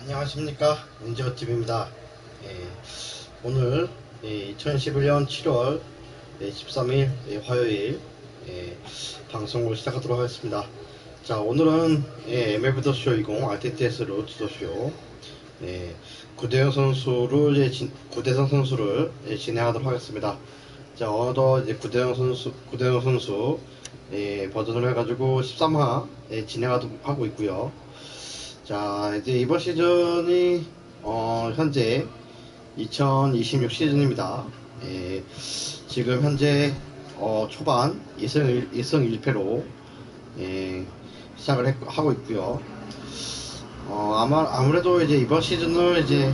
안녕하십니까, NG어TV입니다. 오늘 2011년 7월 13일 화요일 방송을 시작하도록 하겠습니다. 자, 오늘은 MLB 더쇼 20 Rtts 로드 더쇼 구대성 선수를 진행하도록 하겠습니다. 자, 어느덧 이제 구대성 선수 버전을 해가지고 13화 진행하고 있고요. 자, 이제 이번 시즌이 현재 2026 시즌입니다. 지금 현재 초반 2승 1패로 시작을 하고 있고요. 아무래도 이제 이번 시즌을 이제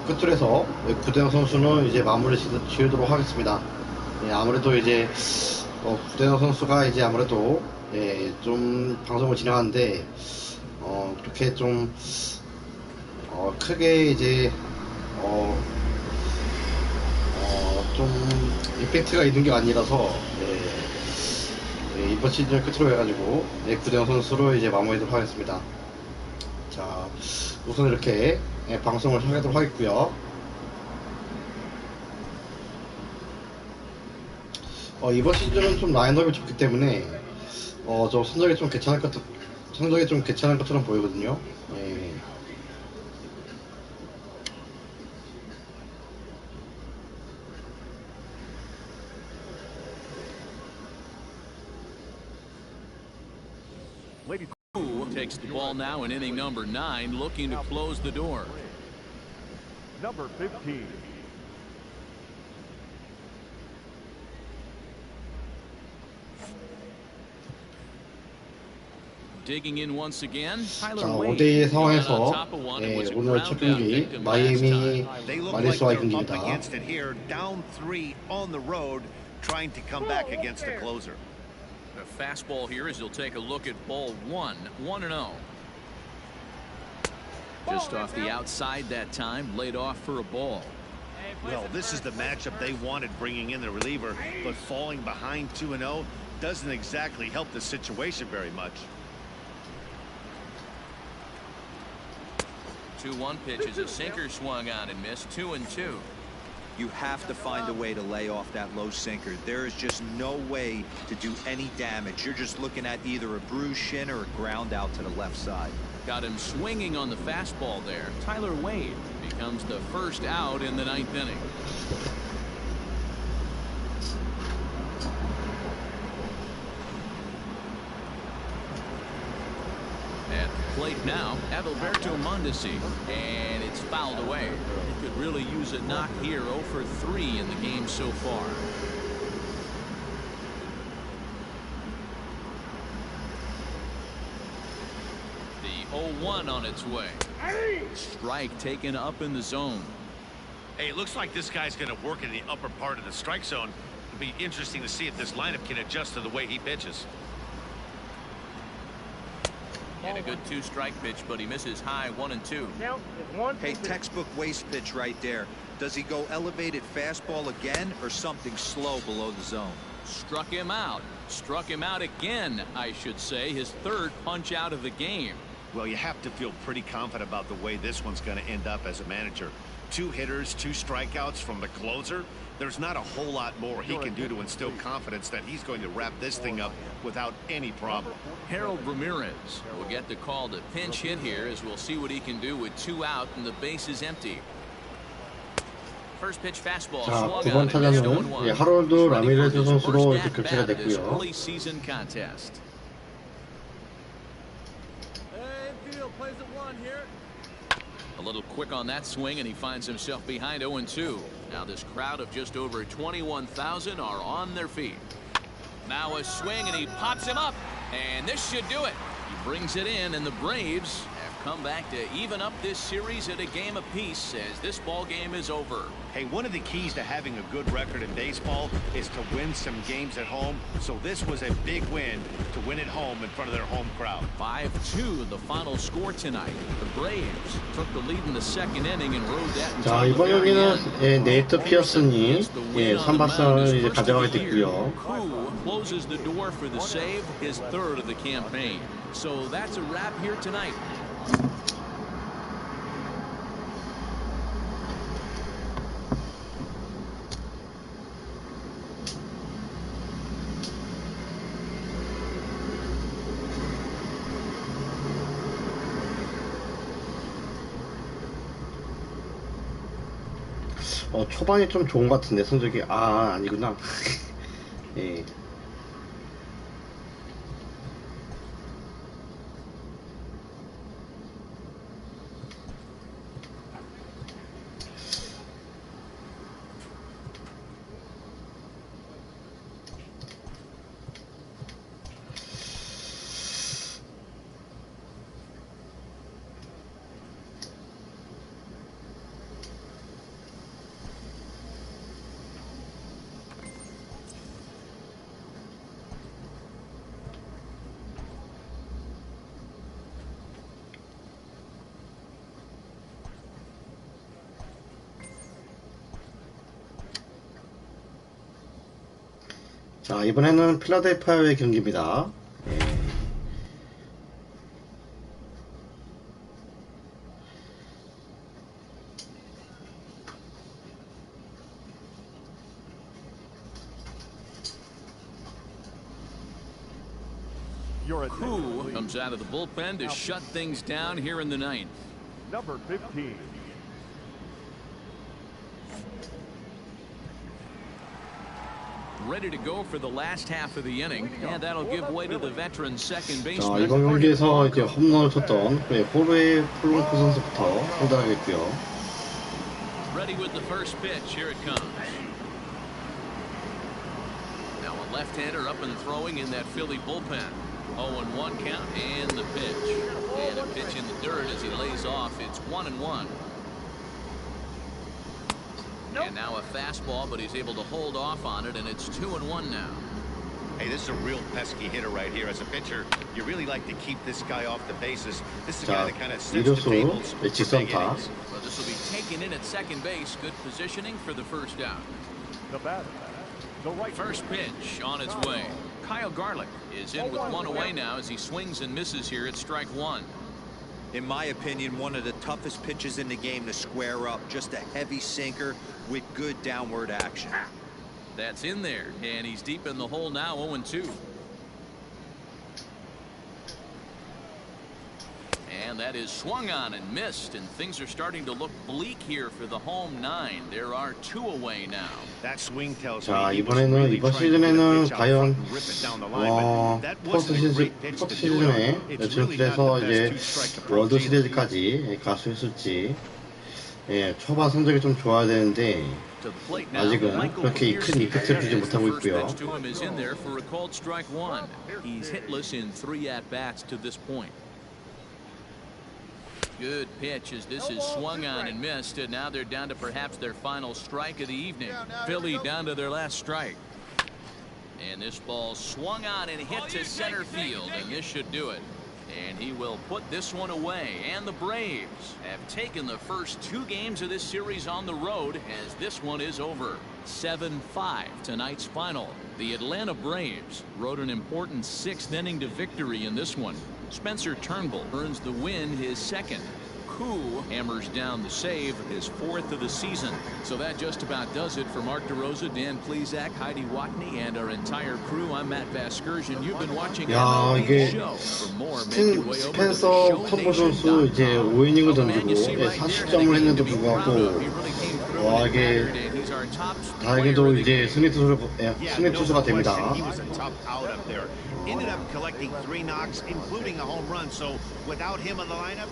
끝으로 해서 구대영 선수는 이제 마무리 지으도록 하겠습니다. 아무래도 이제 구대영 선수가 이제 아무래도 좀 방송을 진행하는데 그렇게 좀 크게 이제 좀 임팩트가 있는 게 아니라서 이번 시즌을 끝으로 해가지고 구대영 선수로 이제 마무리하도록 하겠습니다. 자, 우선 이렇게 방송을 하도록 하겠고요. 이번 시즌은 좀 라인업이 좋기 때문에 좀 성적이 좀 괜찮을 것처럼 보이거든요. Who takes the ball now in inning number 9, looking to close the door. Number 15. Digging in once again. 자, 5대2 상황에서 오늘 첫 경기 마이애미 마리스와의 경기입니다. Down 3 on the road, trying to come back against the closer. The fastball here as you'll take a look at ball 1-0. Just off the outside that time, laid off for a ball. Well, this is the matchup they wanted, bringing in the reliever, but falling behind 2-0 doesn't exactly help the situation very much. 2-1 pitch is a sinker swung on and missed. 2-2. You have to find a way to lay off that low sinker. There is just no way to do any damage. You're just looking at either a bruised shin or a ground out to the left side. Got him swinging on the fastball there. Tyler Wade becomes the first out in the 9th inning. At the plate now, Adalberto Mondesi, and it's fouled away. He could really use a knock here. 0 for 3 in the game so far. The 0-1 on its way. Strike taken up in the zone. Hey, it looks like this guy's going to work in the upper part of the strike zone. It'll be interesting to see if this lineup can adjust to the way he pitches. And a good 2-strike pitch, but he misses high 1-2. Hey, textbook waste pitch right there. Does he go elevated fastball again or something slow below the zone? Struck him out. Struck him out again, I should say. His third punch out of the game. Well, you have to feel pretty confident about the way this one's going to end up as a manager. 2 hitters, 2 strikeouts from the closer. There's not a whole lot more he can do to instill confidence that he's going to wrap this thing up without any problem. Harold Ramirez will get the call to pinch hit here as we'll see what he can do with 2 out and the base is empty. First pitch fastball 자, swung 9번 on and missed 타자는 0-1. 하롤드 He's ready for 라미레스 his 선수로 first 이제 at 교체가 bat of this 됐고요. early season contest. A little quick on that swing, and he finds himself behind 0-2. Now this crowd of just over 21,000 are on their feet. Now a swing, and he pops him up, and this should do it. He brings it in, and the Braves have come back to even up this series at a game apiece as this ball game is over. Hey, one of the keys to having a good record in baseball is to win some games at home. So this was a big win to win at home in front of their home crowd. 5-2 the final score tonight. The Braves took the lead in the second inning and rode that until 자, the 이번 very 경기는 end. 네이트 피어슨이 3박선을 이제 가져가게 됐고요. Koo closes the door for the save, his third of the campaign. So that's a wrap here tonight. 초반이 좀 좋은 것 같은데 성적이 아니구나. 예. 자, 이번에는 필라델피아의 경기입니다. 예. Koo comes out of the bullpen to shut things down here in the ninth. Number 15. Ready to go for the last half of the inning, and that'll give way to the veteran second 자, baseman. 이번 경기에서 이제 홈런을 쳤던 호르헤 폴롱크 선수부터 상대하겠고요. Ready with the first pitch. Here it comes. Now a left-hander up and throwing in that Philly bullpen. 0-1 count and the pitch. And a pitch in the dirt as he lays off. It's 1-1. And now a fastball, but he's able to hold off on it, and it's 2-1 now. Hey, this is a real pesky hitter right here. As a pitcher, you really like to keep this guy off the bases. This is a guy 자, that kind of sets the 이루수 tables for big 직선타. innings. Well, this will be taken in at second base. Good positioning for the first out. The batter, the right First pitch on its way. Kyle Garlick is in with one away now as he swings and misses here at strike one. In my opinion, one of the toughest pitches in the game to square up. Just a heavy sinker with good downward action. That's in there, and he's deep in the hole now, 0-2. And that is swung on and missed, and things are starting to look bleak here for the home nine. There are two away now. That swing tells 자, me he was 이번에는 really 이번 trying to get a 시즌에는 pitch out 과연 front and rip it down the line, but that 포스트 wasn't a great pitch to do it 시즌에 on. It's really not 진출해서 the 이제 best two-strike approach 월드 either. 시리즈까지 갈 수 있을지. 예, 초반 성적이 좀 좋아야 되는데 To the plate now, 아직은 Michael 그렇게 큰 Piercy. 임팩트를 주지 못하고 First 있고요. pitch to him is in there for a called strike one. He's hitless in 3 at-bats to this point. Good pitch as this is swung on and missed, and now they're down to perhaps their final strike of the evening. Philly down to their last strike. And this ball swung on and hit to center field, and this should do it. And he will put this one away. And the Braves have taken the first 2 games of this series on the road as this one is over. 7-5 tonight's final. The Atlanta Braves rode an important 6th inning to victory in this one. Spencer Turnbull earns the win, his second. Koo hammers down the save, his 4th of the season. So that just about does it for Mark DeRosa, Dan Plesac, Heidi Watney, and our entire crew. I'm Matt Vasgersian. You've been watching 야, MLB 이게 The Show. For more, make your way over to 스펜서 턴보 선수 이제 5이닝을 던지고 40점을 했는데도 불구하고 와, 이게 다행히도 이제 승리 투수가 됩니다. He was a tough out up there. Ended up collecting 3 knocks, including a home run. So without him in the lineup,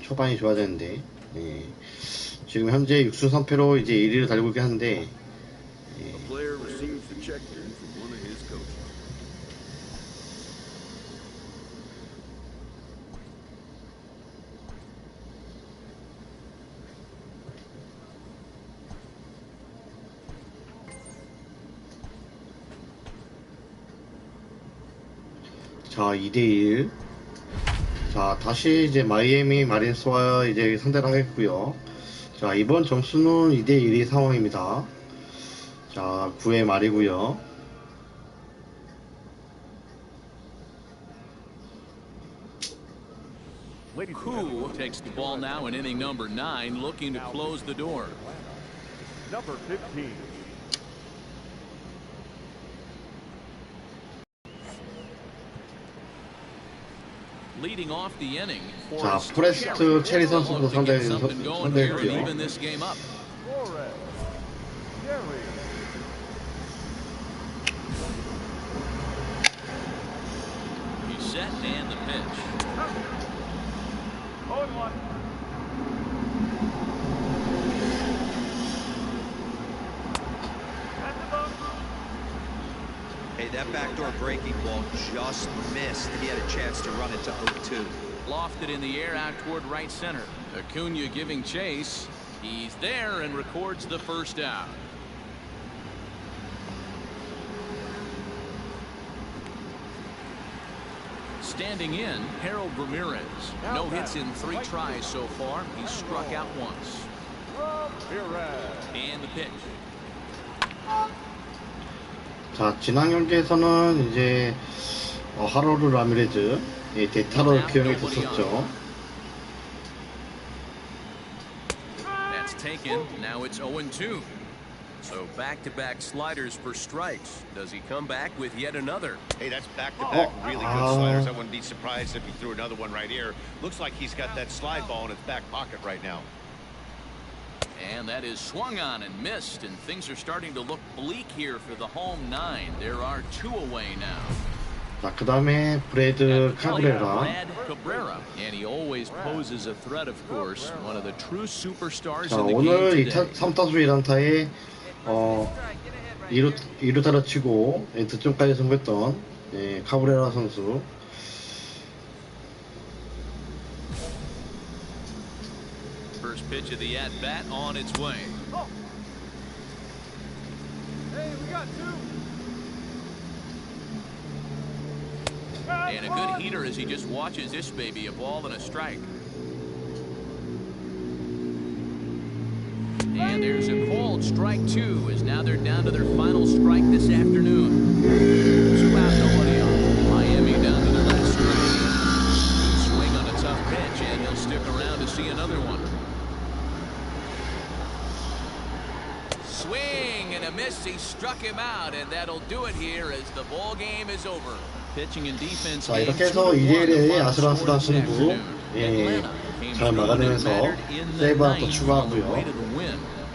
초반이 좋아야 되는데, 예. 지금 현재 6승 3패로 이제 1위를 달리고 있긴 한데, 예. 자, 2대1. 자, 다시 이제 마이애미 마린스와 이제 상대를 하겠고요. 자, 이번 점수는 2대1의 상황입니다. 자, 9회 말이고요. Ladies and Koo gentlemen, takes the ball now in inning number 9, looking to close the door. number 15. Leading off the inning for 자, his 포레스트 체리 They'll 선수도 look to get 상대했고요. something going here and even this game up. Flores. Jerry. He's set and the pitch. 0-1. Hey, that backdoor breaking ball just missed. He had a chance to run it to 0-2. Lofted in the air out toward right center. Acuna giving chase. He's there and records the first out. Standing in, Harold Ramirez. No hits in 3 tries so far. He's struck out once. Ramirez. And the pitch. 자, 지난 경기에서는 이제 하로르 라미레즈 대타로 기용했었죠. That's taken. Now it's 0-2. So back-to-back sliders for strikes. Does he come back with yet another? Hey, that's back-to-back really good sliders. I wouldn't be surprised if he threw another one right here. Looks like he's got that slide ball in his back pocket right now. And that is swung on and missed, and things are starting to look bleak here for the home 9. There are 2 away now. 자, 그 다음에 브레드 카브레라. Cabrera, and he always poses a threat, of course. One of the true superstars 자, in the 오늘 game today. 3타수 1안타에 2루타를 치고 득점까지 성공했던 카브레라 선수. First pitch of the at-bat on its way. Hey, we got 2. And a good heater as he just watches this baby, a ball and a strike. And there's a called strike 2, as now they're down to their final strike this afternoon. 2 out, nobody on. Miami down to their last strike. Good swing on a tough pitch, and he'll stick around to see another one. Swing and a miss. He struck him out, and that'll do it here as the ball game is over. Pitching and defense. 자, 이렇게 해서 2대1의 아슬아슬한 승부 잘 막아내면서 세이브 하나 더 추가하고요.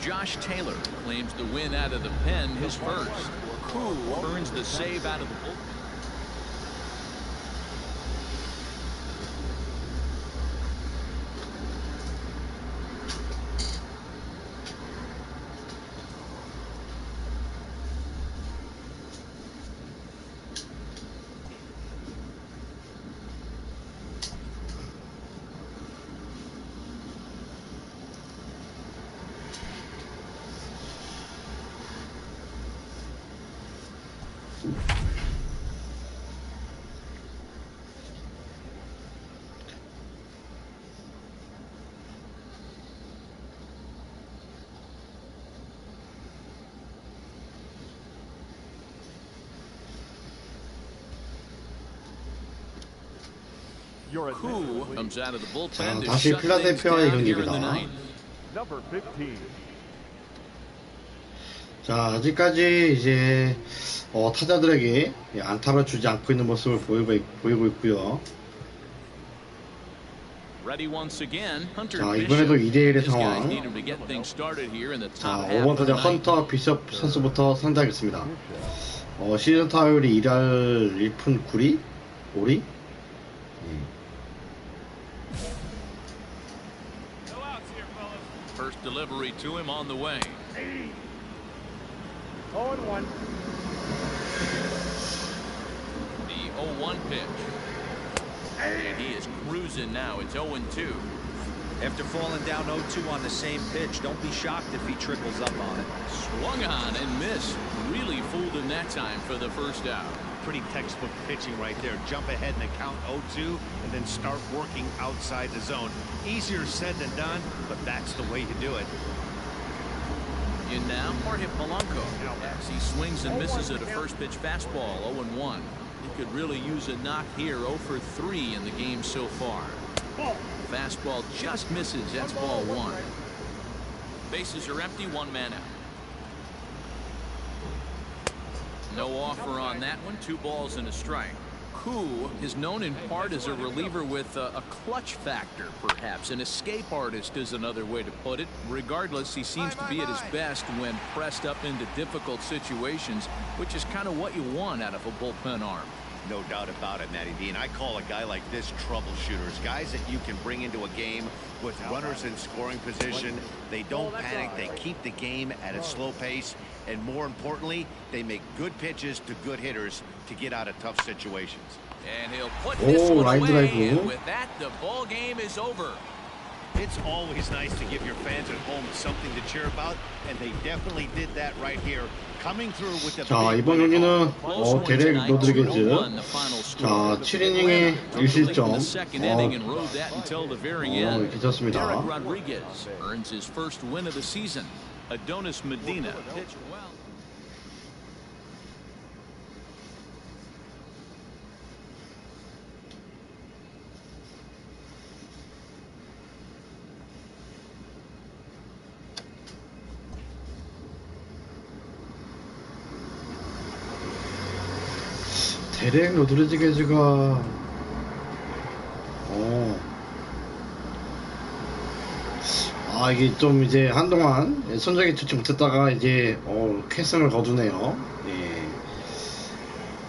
Josh Taylor claims the win out of the pen, his first. Koo earns the save out of the bullpen. Koo comes out of the bullpen to 다시 shut things 필라델피아의 down here in the 경기입니다. ninth. Number 15. 자, 아직까지 이제 타자들에게 안타를 주지 않고 있는 모습을 보이고 있고요. Ready once again. Hunter 자, Bishop. 이번에도 2대1의 These guys 상황. need him to get things started here in the 자, top half 5번 of the 타자 ninth. 헌터 비숍 선수부터 상대하겠습니다. 시즌 타율이 1할 1푼 9리? 5리? First delivery to him on the way. 0-1. The 0-1 pitch. And he is cruising now. It's 0-2. After falling down 0-2 on the same pitch, don't be shocked if he triples up on it. Swung on and missed. Really fooled him that time for the first out. Pretty textbook pitching right there. Jump ahead in the count 0-2 and then start working outside the zone. Easier said than done, but that's the way you do it. In now, Jorge Polanco. As he swings and misses at a first pitch fastball, 0-1. He could really use a knock here, 0 for 3 in the game so far. fastball just misses. That's ball one. Bases are empty, one man out. No offer on that one. 2 balls and a strike. Koo is known in part as a reliever with a clutch factor, perhaps. An escape artist is another way to put it. Regardless, he seems to be at his best when pressed up into difficult situations, which is kind of what you want out of a bullpen arm. No doubt about it, Matty D. And I call a guy like this troubleshooters. Guys that you can bring into a game with runners in scoring position. They don't panic. They keep the game at a slow pace. And more importantly, they make good pitches to good hitters to get out of tough situations. And he'll put this one 라인 away. 드라이브. And with that, the ball game is over. It's always nice to give your fans at home something to cheer about, and they definitely did that right here. Coming through with the 자, 이번 경기는 데렉 로드리게즈. 자, 7이닝에 1실점. 괜찮습니다. Derek Rodriguez earns his first win of the season. Adonis Medina pitched well. 데렉 로드리게즈가 이게 좀 이제 한동안 선정이 좋지 못했다가 이제 쾌승을 거두네요. 예.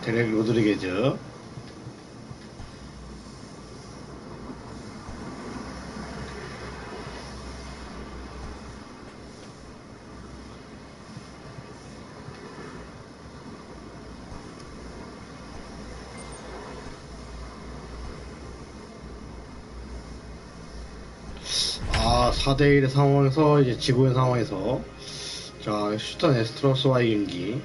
데렉 로드리게즈. 아, 4대1의 상황에서 이제 지고 있는 상황에서 자, 휴스턴 애스트로스와의 경기.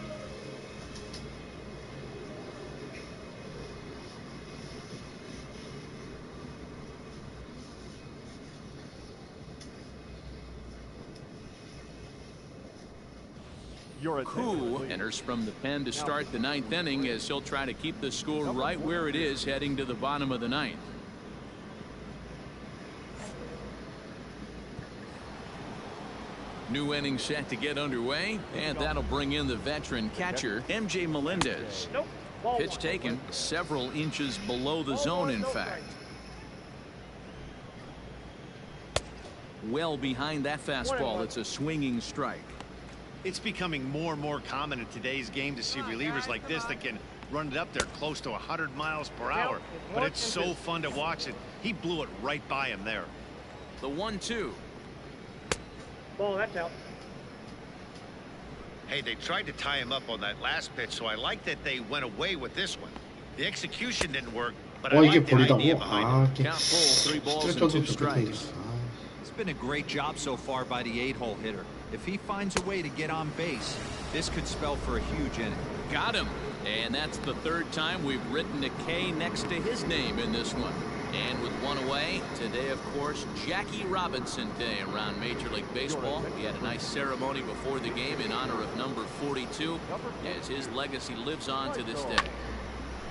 Koo enters from the pen to start the 9th inning as he'll try to keep the score right where it is heading to the bottom of the 9th. New inning set to get underway, and that'll bring in the veteran catcher, MJ Melendez. Pitch taken several inches below the zone, in fact. Well behind that fastball, it's a swinging strike. It's becoming more and more common in today's game to see relievers like this that can run it up there close to 100 miles per hour. But it's so fun to watch it. He blew it right by him there. The 1-2. Ball, that's out. Hey, they tried to tie him up on that last pitch, so I like that they went away with this one. The execution didn't work, but I 이게 like the idea 볼이다고? behind it. Count full, 3 balls and 스트레이트도 2 좋겠던데. strikes. It's been a great job so far by the 8-hole hitter. If he finds a way to get on base, this could spell for a huge inning. Got him. And that's the 3rd time we've written a K next to his name in this one. And with one away, today, of course, Jackie Robinson Day around Major League Baseball. He had a nice ceremony before the game in honor of number 42, as his legacy lives on to this day.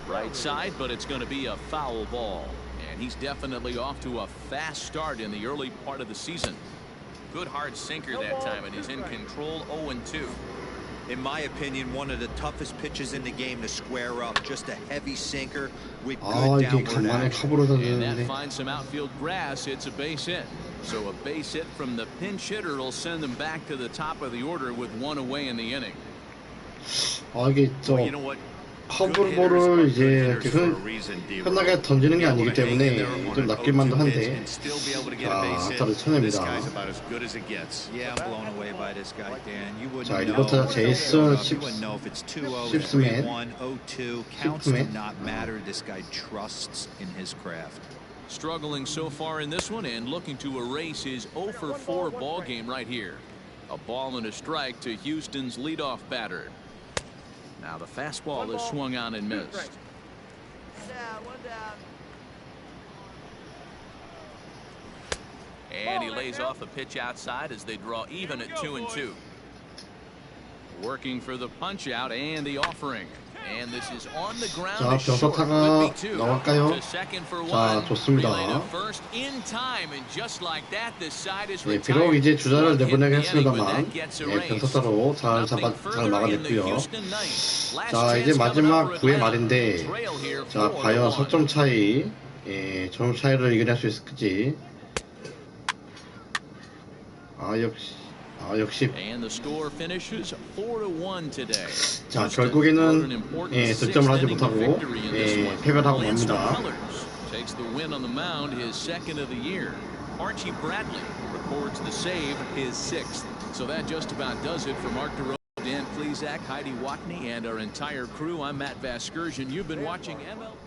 Right side, but it's going to be a foul ball. And he's definitely off to a fast start in the early part of the season. Good hard sinker that time, and he's in control 0-2. In my opinion, one of the toughest pitches in the game to square up. Just a heavy sinker with good 이게 downward 간만에 action. 컵으로 And that 던졌는데. finds some outfield grass. It's a base hit. So a base hit from the pinch hitter will send them back to the top of the order with one away in the inning. 이게 Well, you know what? 커브볼을 이제 이렇게 흔하게 던지는 게 아니기 때문에 좀 낚일만도 한데 안타를 쳐냅니다. Yeah, I'm blown away by this guy, Dan. You wouldn't 자, know. 리버타 제이슨 You wouldn't know if it's 2-0, 10th 3-1, 0-2. Counts do man. not matter. This guy trusts in his craft. Struggling so far in this one and looking to erase his 0-for-4 ball game right here. A ball and a strike to Houston's leadoff batter. Now the fastball is swung on and missed. And he lays off a pitch outside as they draw even at 2-2. Working for the punch out and the offering. And this is on the ground 자, to short. Could be 병사타가 two. 나올까요? To second for 자, one. 좋습니다. Relay to first in time, and just like that, the side is 예, 비록 retired. 이제 주자를 One hit in 내보내긴 the inning, but 했습니다만 that gets 예, erased. 병사타로 잘 Nothing further in the 막아냈고요. Houston ninth. Last 자, 이제 chance coming up 마지막 for 9회 Atlanta. 말인데 Trail here 자, 4-1. 과연 석점 차이, 예, 점수 차이를 이겨낼 수 있을지. 역시. And the score finishes 4-1 today. 자, 결국에는 예, 득점을 하지 못하고 예, 패배를 하고 맙니다. Takes the win on the mound, his second of the year. Archie Bradley records the save, his sixth. So that just about does it for Mark DeRosa, Dan Plesac, Heidi Watney, and our entire crew. I'm Matt Vasgersian. You've been watching ML.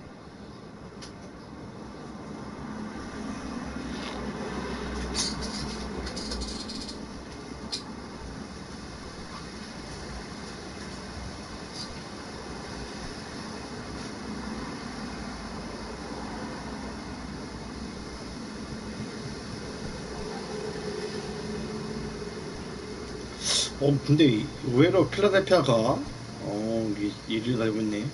근데 의외로 필라델피아가 1위를 달고 있네.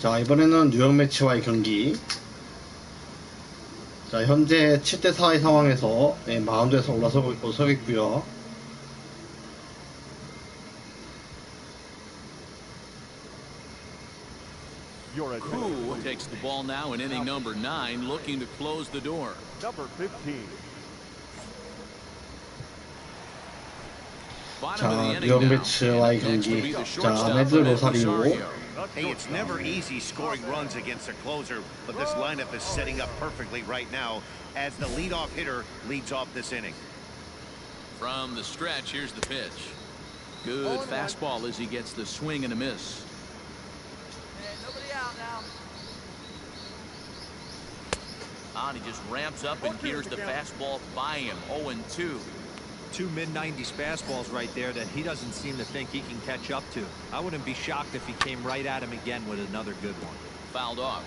자, 이번에는 뉴욕 매치와의 경기. 자, 현재 7대4의 상황에서 예, 마운드에서 올라서고 있고요. Who takes the ball now in inning number 9, looking to close the door. Number 15. 자, 뉴욕 매치와의 경기. 자, 메드 로사리오. Hey, it's never easy scoring runs against a closer, but this lineup is setting up perfectly right now as the leadoff hitter leads off this inning. From the stretch, here's the pitch. Good fastball as he gets the swing and a miss. And he just ramps up and here's the fastball by him. 0-2. Two mid-90s fastballs right there that he doesn't seem to think he can catch up to. I wouldn't be shocked if he came right at him again with another good one. Fouled off.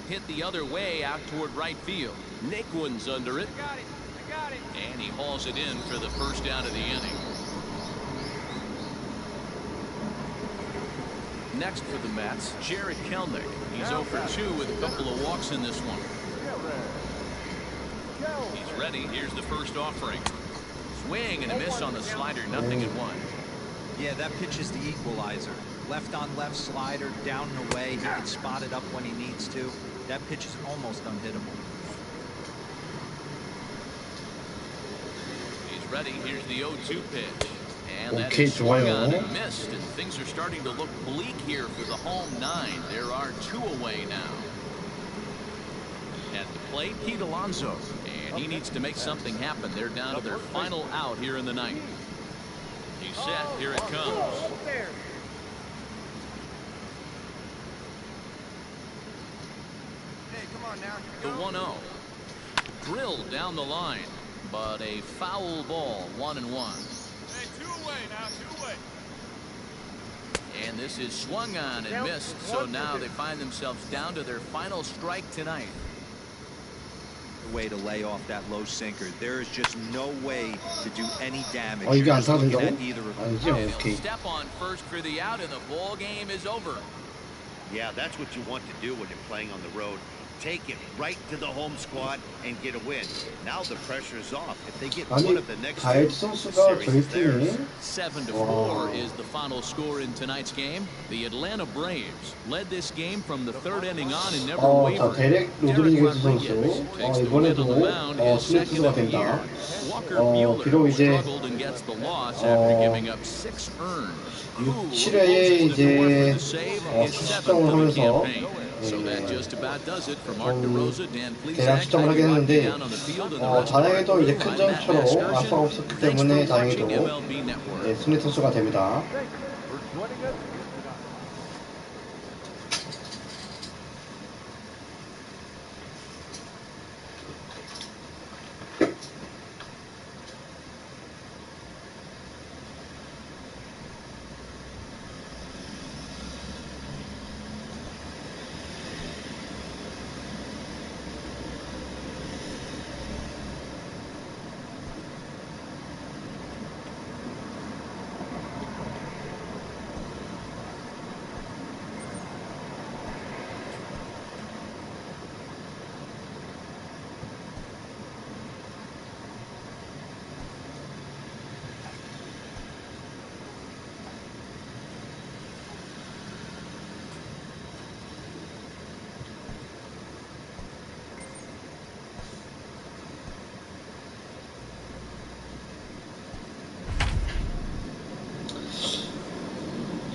Hit the other way out toward right field. Naquin's under it. I got it. And he hauls it in for the first out of the inning. Next for the Mets, Jared Kelnick. He's 0 for 2 with a couple of walks in this one. He's ready. Here's the first offering. Swing and a miss on the slider. 0-1. Yeah, that pitch is the equalizer. Left on left slider, down and away. He can spot it up when he needs to. That pitch is almost unhittable. He's ready. Here's the 0-2 pitch. And that Okay, is swung on 좋아요. and missed, and things are starting to look bleak here for the home 9. There are 2 away now. At the plate, Pete Alonso, and he needs to make something happen. They're down to their final out here in the 9th. He's set. Here it comes. There. The 1-0. Drilled down the line, but a foul ball. 1-1. Hey, 2 away now, 2 away. And this is swung on and missed, so now they find themselves down to their final strike tonight. Way to lay off that low sinker. There is just no way to do any damage. 이게 You're 안 just looking 타진다고? at either of them. 아니지, He'll 오케이. step on first for the out, and the ball game is over. Yeah, that's what you want to do when you're playing on the road. Take it right to the home squad and get a win. Now the pressure is off. If they get one 아니, of the next 가이드 two, the 선수가 series 저희 is theirs. 팀이 7-4 is the final score in tonight's game. The Atlanta Braves led this game from the 3rd inning on and never 자, wavered. 데렉 Derek 로드리게스 선수 Rodriguez takes the win 이번에도 on the mound, his 승리 second 투수가 of the 된다. year. Walker Buehler 비록 이제 struggled and gets the loss after giving up 6 earned. 7회에 이제 수적을 하면서 So that just about does it for Mark DeRosa, Dan 대략 Plesac, 수정을 하긴 했는데 down on the field, and the rest of 다행히도 the 이제 crew. 큰 I'm Matt 점수로 Vasgersian. 아빠가 없었기 Thanks 때문에 for watching 다행히도 MLB Network. 승리 투수가 됩니다. Thank you for joining us tonight.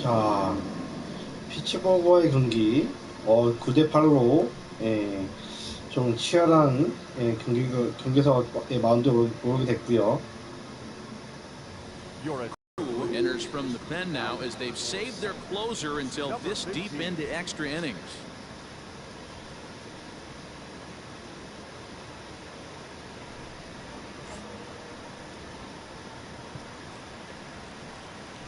자, 피츠버거의 경기 9대 8로 좀 치열한 경기에서 마운드에 오르게 됐고요. You're at Enters from the pen now as they've saved their closer until this deep into extra innings.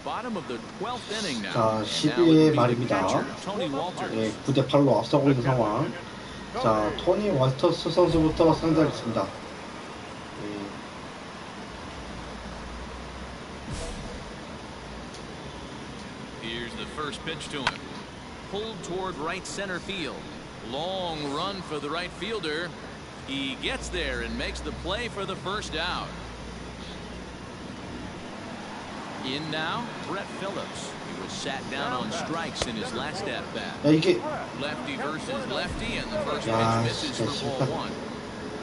Bottom of the 12th inning now. 자, And now 12회 it'll be the 말입니다. catcher, Tony Walters. 9대 8로 앞서고 있는 상황. 자, 토니 월터스 선수부터 상대하겠습니다. Here's the first pitch to him. Pulled toward right center field. Long run for the right fielder. He gets there and makes the play for the first out. In now, Brett Phillips. He was sat down on strikes in his last at bat. 야, 이게 Lefty versus lefty, and the first 야, pitch misses 진짜 for ball one.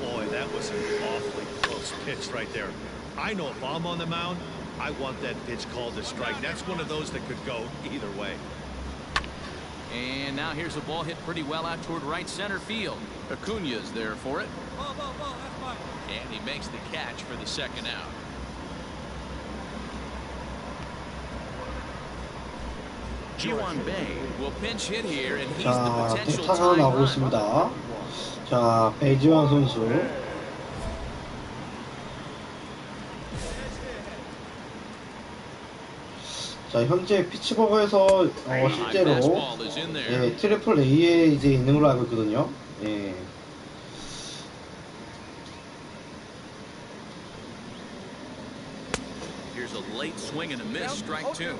Boy, that was an awfully close pitch right there. I know if I'm on the mound, I want that pitch called a strike. That's one of those that could go either way. And now here's a ball hit pretty well out toward right center field. Acuna's there for it. And he makes the catch for the second out. Jiwon Bay will pinch hit here, and he's the 자, potential 타자가 tying 나오고 run. 있습니다. 자, 배지환 선수. 자, 현재 피츠버거에서 실제로 트리플 A에 이제 있는 걸로 알고 있거든요. Here's a late swing and a miss, strike two.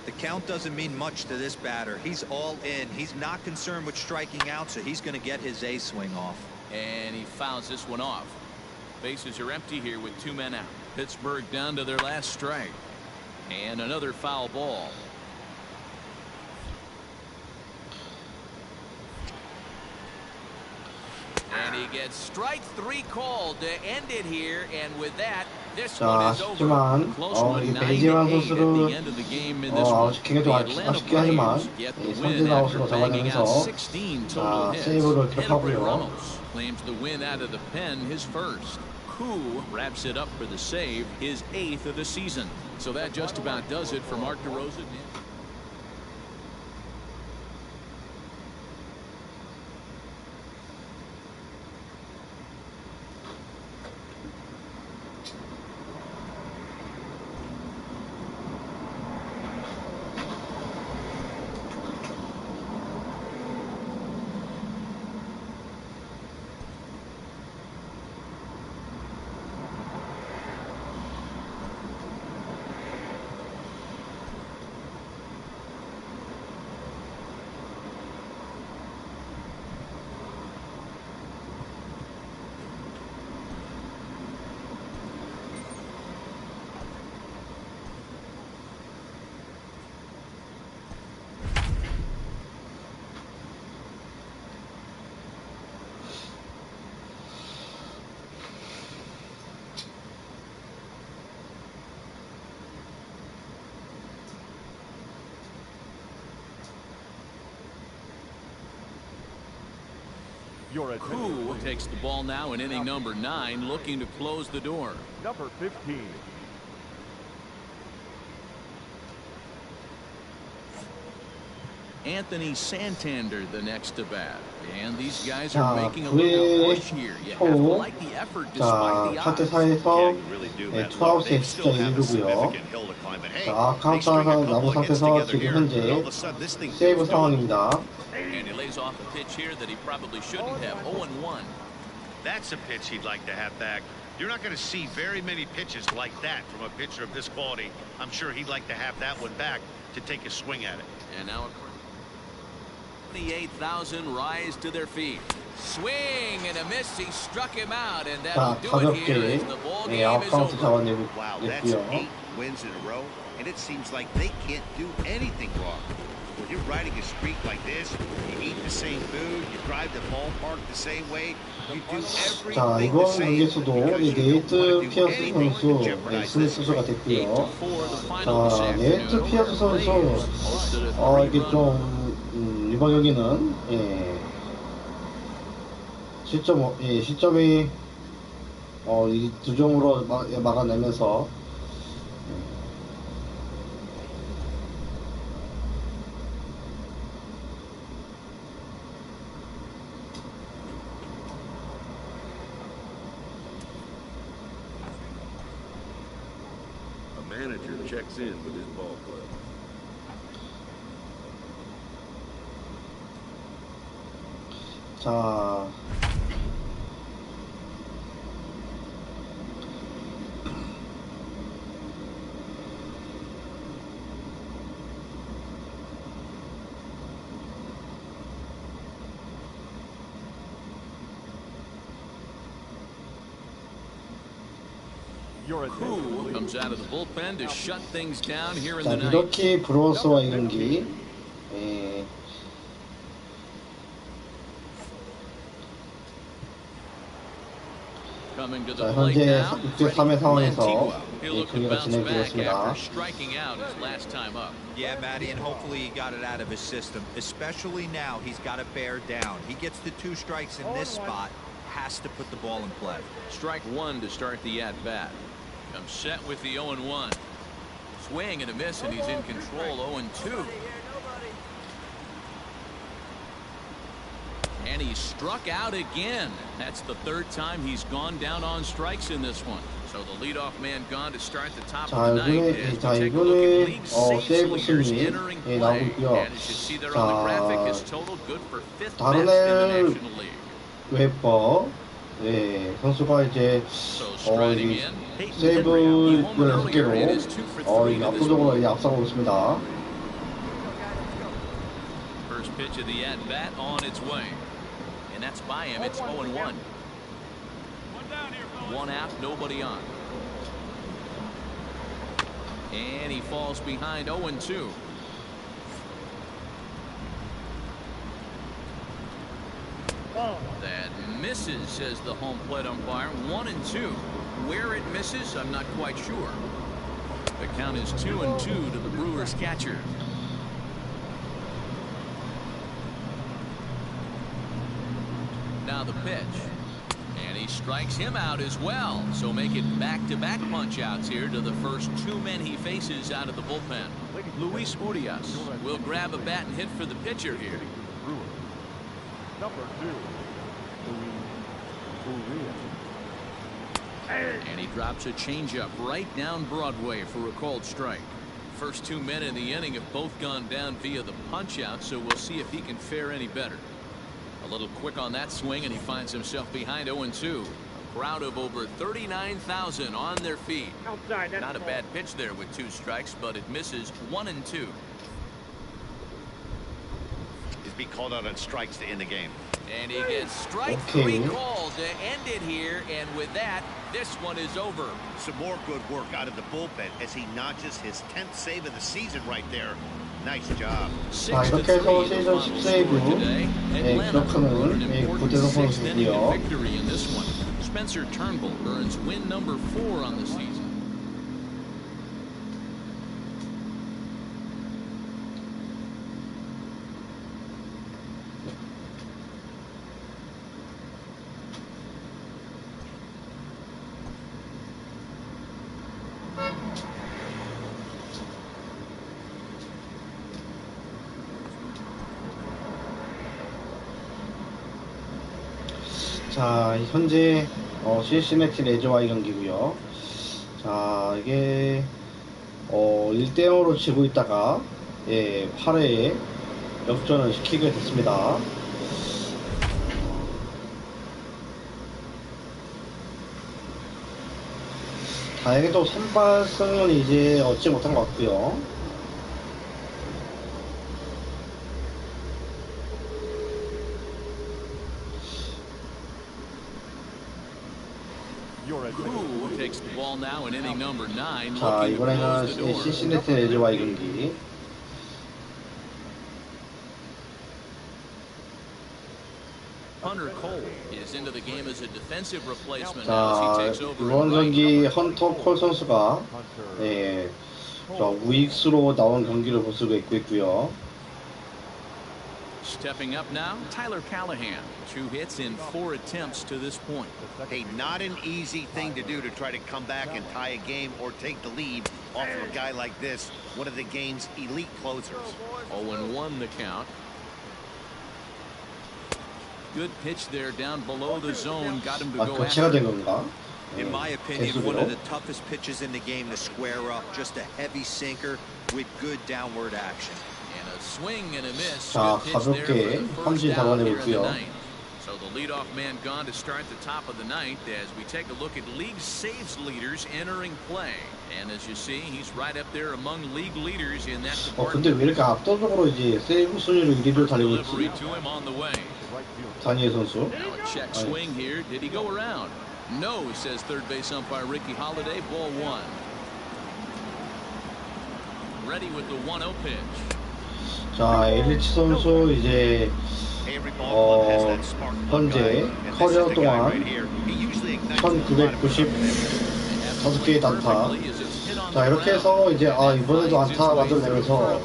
The count doesn't mean much to this batter. He's all in. He's not concerned with striking out, so he's going to get his A swing off. And he fouls this one off. Bases are empty here with two men out. Pittsburgh down to their last strike. And another foul ball. And he gets strike three called to end it here, and with that, this one is over. 하지만 Close one, 이 9-8 배지환 at 선수를 the end of the game in this one. 아쉽게 The Atlanta 아쉽게 하지만 Braves get the 삼진 win after 아웃으로 banging out 잡아내면서 16 total hits. 세이브를 Henry 기록하고요. Ramos claims the win out of the pen, his first. Koo wraps it up for the save, his 8th of the season. So that just about does it for Mark DeRosa. You're at Koo takes the ball now in inning number 9, looking to close the door. number 15. Anthony Santander the next to bat. And these guys 자, are making a little push here. You have to 초. like the effort 자, despite the 8대 odds. 4에서 You really do, Matt. 투아웃에 They 숫자 still have a 1루고요. significant hill to climb, but hey, 자, they string a 카운트 couple 남은 of hits 상태에서 together 지금 here, 현재 and all of a sudden this thing 세이브 feels doable. 상황입니다. And he lays off a pitch here that he probably shouldn't have. 0-1. That's a pitch he'd like to have back. You're not going to see very many pitches like that from a pitcher of this quality. I'm sure he'd like to have that one back to take a swing at it. And now 28,000 rise to their feet. Swing and a miss. He struck him out, and that'll 자, do it here 가볍게 as the ball game is 아웃카운트 over. Wow, that's 잡아냈고요. 8 wins in a row, and it seems like they can't do anything wrong. You're riding a streak like this. You eat the same food. You drive the ballpark the same way. You do 자, everything the 이번 same 경기에서도 because 이 you don't want to 네이트 do 피어스 anything to 선수 jeopardize 승리 this 투수가 streak. 됐고요. 8-4 the final this 자, 네이트 afternoon. 피어스 선수 Braves posted a 3-run. 이게 좀 이번 경기는 시점이 이 두 점으로 막아내면서 A manager checks in with his ball club. 자, Who comes out of the bullpen to shut things down here in 자, the ninth? 미러키 브루어스와의 경기. 예, Coming to 자, the plate 현재 now, 6대 3의 상황에서 He'll look to 경기가 bounce 진행되고 back 있습니다. after striking out his last time up. Yeah, Matty, and hopefully he got it out of his system. Especially now, he's got to bear down. He gets the 2 strikes in this spot, has to put the ball in play. Strike one to start the at-bat. Comes set with the 0-1. Swing and a miss, and he's in control. 0-2. And he's struck out again. That's the 3rd time he's gone down on strikes in this one. So the leadoff man gone to start the top 자, of the ninth. 이번에, As 자, we take a look at 이번에 league saves 세이브 leaders 승리 entering 나오고 play. 있고요. And as you see there on the graphic, his total good for 5th 다른 best in the 애 National League. 웨버 선수가 이제 So striding 이 in. 세이브 16개로 이 압도적으로 이제 앞서고 있습니다. First pitch of the at-bat on its way. And that's by him. It's 0-1. One out, nobody on. And he falls behind 0-2. That misses, says the home plate umpire. 1-2. Where it misses, I'm not quite sure. The count is 2-2 to the Brewers catcher. Now the pitch. And he strikes him out as well. So make it back-to-back punch-outs here to the first 2 men he faces out of the bullpen. Luis Urias will grab a bat and hit for the pitcher here. Number 2, Luis Urias. And he drops a changeup right down Broadway for a called strike. First 2 men in the inning have both gone down via the punch-out, so we'll see if he can fare any better. A little quick on that swing, and he finds himself behind 0-2. A crowd of over 39,000 on their feet. Outside, that's Not a bad pitch there with 2 strikes, but it misses 1-2. He's being called out on strikes to end the game. And he gets strike 3 called to end it here, and with that, this one is over. Some more good work out of the bullpen as he notches his 10th save of the season right there. Nice job. 자, 이렇게 해서 시즌 10세이브 기록하는 구대성 선수고요. Victory in this one. Spencer Turnbull earns win number 4 on the season. 자, 현재 시시네티 레저와의 경기고요. 자, 이게 1대0으로 지고 있다가 8회에 역전을 시키게 됐습니다. 다행히도 선발승은 이제 얻지 못한 것 같고요. Who takes the ball now in inning number 9. 자, looking to close the 이번에는 door. 시시네티 레저와의 경기. Hunter Cole is into the game as a defensive replacement now as 자, he takes over 이번 in right. 경기 헌터 콜 선수가 예, 자, 우익수로 나온 경기를 볼 수가 있고요. Stepping up now, Tyler Callahan. 2 hits in 4 attempts to this point. Hey, not an easy thing to do to try to come back and tie a game or take the lead off of a guy like this, one of the game's elite closers. 0-1 the count. Good pitch there down below the zone. Got him to 아, go 교체가 after. 된 건가? In my opinion, one of the toughest pitches in the game to square up. Just a heavy sinker with good downward action. And a swing and a miss. 자, Good pitch there for 가볍게 the first 삼진 out 잡아내고 here in the 있고요. ninth. So the leadoff man gone to start the top of the ninth as we take a look at league saves leaders entering play. And as you see, he's right up there among league leaders in that 근데 department. 왜 이렇게 압도적으로 이제 세이브 순위로 1위를 달리고 Delivery 있지? to him on the way. 다니엘 선수. Now a check swing here. Did he go around? No, says third base umpire Ricky Holiday. Ball 1. Ready with the 1-0 pitch. 자, 엘리치 선수 이제 현재 커리어 동안 1995개의 단타. 자, 이렇게 해서 이제 이번에도 안타 만들어내면서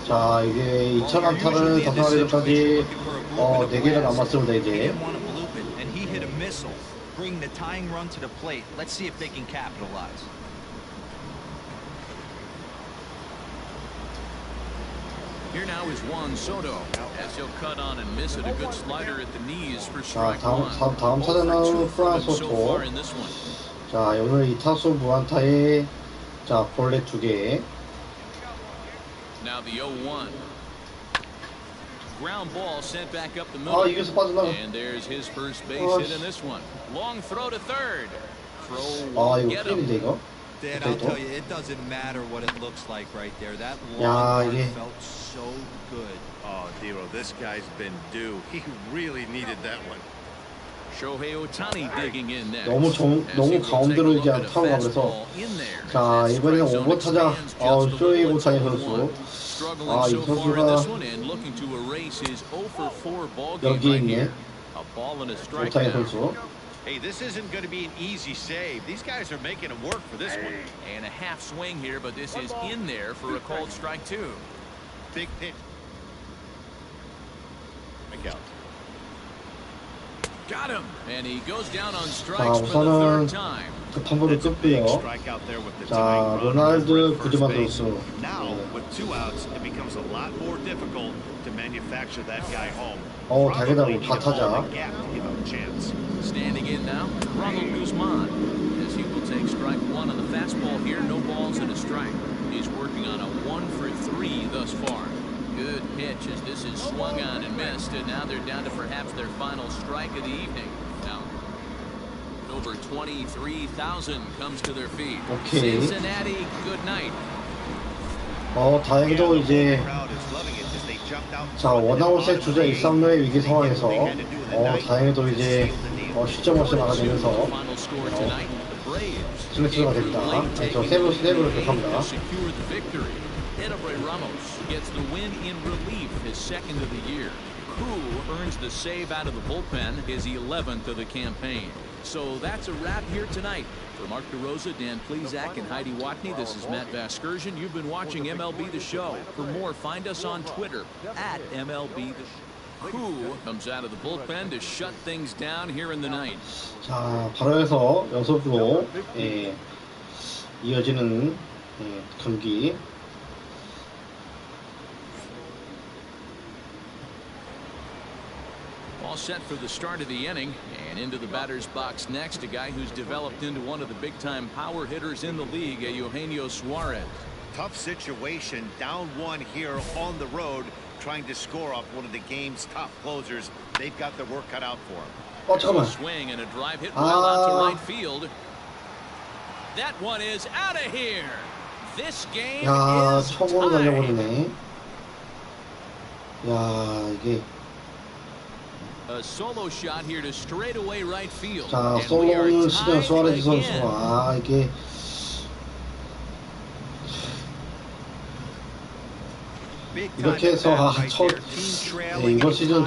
자, 이게 2000 안타를 달성하기 전까지 4개가 남았습니다 이제. Bring the tying run to the plate. Let's see if they can capitalize. Here now is Juan Soto as he'll cut on and miss it. A good slider at the knees for 자, strike 1. 다음 타자는 프란 So 소토. far in this one. 자, 오늘 이 타수 무안타에 자, 볼넷 2개. Now the 0-1. Ground ball sent back up the middle. 이겨서 빠져나가. And there's his first base hit in this one. Long throw to third. Throw 이거 get him. 큰일인데 이거. Dad, I'll tell you, it doesn't matter what it looks like right there. That 야, long 이게. run felt so good. Oh, Dero, this guy's been due. He really needed that one. Shohei Ohtani digging in next. 너무 가운데로 이제 타고 가면서 자, 이번에는 5번 타자 쇼헤이 오타니 선수. 이 선수가 여기 있네. 오타니 선수. Hey, this isn't going to be an easy save. These guys are making him work for this one. And a half swing here, but this is in there for a called strike 2. Big pitch. Strike out. Got him. And he goes down on 자, strikes for the third 우선은 time. 급한 볼을 끄고요. Strikeout there with the 자, tying run 로날드 for first 구디만 base. 선수. Now, with 2 outs, it becomes a lot more difficult to manufacture that guy home. 다행이다. Probably need 다 a ball in 타자. the gap to give him a chance. Standing in now, Ronald Guzman, as he will take strike 1 on the fastball here. No balls and a strike. He's working on a 1 for 3 thus far. Good pitch as this is swung on and missed, and now they're down to perhaps their final strike of the evening. Now, over 23,000 comes to their feet. 오케이. Cincinnati, good night. 다행히도 이제 Crowd is loving it as they jumped out. 자, 원아웃의 주자 1, 3루의 위기 상황에서 다행히도 이제 실점 없이 막아내면서 Final score tonight, the Braves 승리수가 됩니다. 저 세브를 기록합니다. secure the victory. Edobre Ramos gets the win in relief, his second of the year. Koo earns the save out of the bullpen, his 11th of the campaign. So that's a wrap here tonight. For Mark DeRosa, Dan Plesac, and Heidi Watney, this is Matt Vasgersian. You've been watching MLB The Show. For more, find us on Twitter at MLB The Show. Koo comes out of the bullpen to shut things down here in the ninth. 자, 바로 해서 연속으로 이어지는 경기. All set for the start of the inning, and into the batter's box next, a guy who's developed into one of the big-time power hitters in the league, Eugenio Suarez. Tough situation, down 1 here on the road, trying to score off one of the game's top closers. They've got their work cut out for him. 잠깐만. Swing and a drive hit well out to right field. That one is out of here. This game 야, is 초보로 tied. 날려버리네. 야, 이게 A solo shot here to straightaway right field. 자, And we are 솔로는 시간 tied 수아레즈 again. 선수가 이게 이렇게 해서 이번 시즌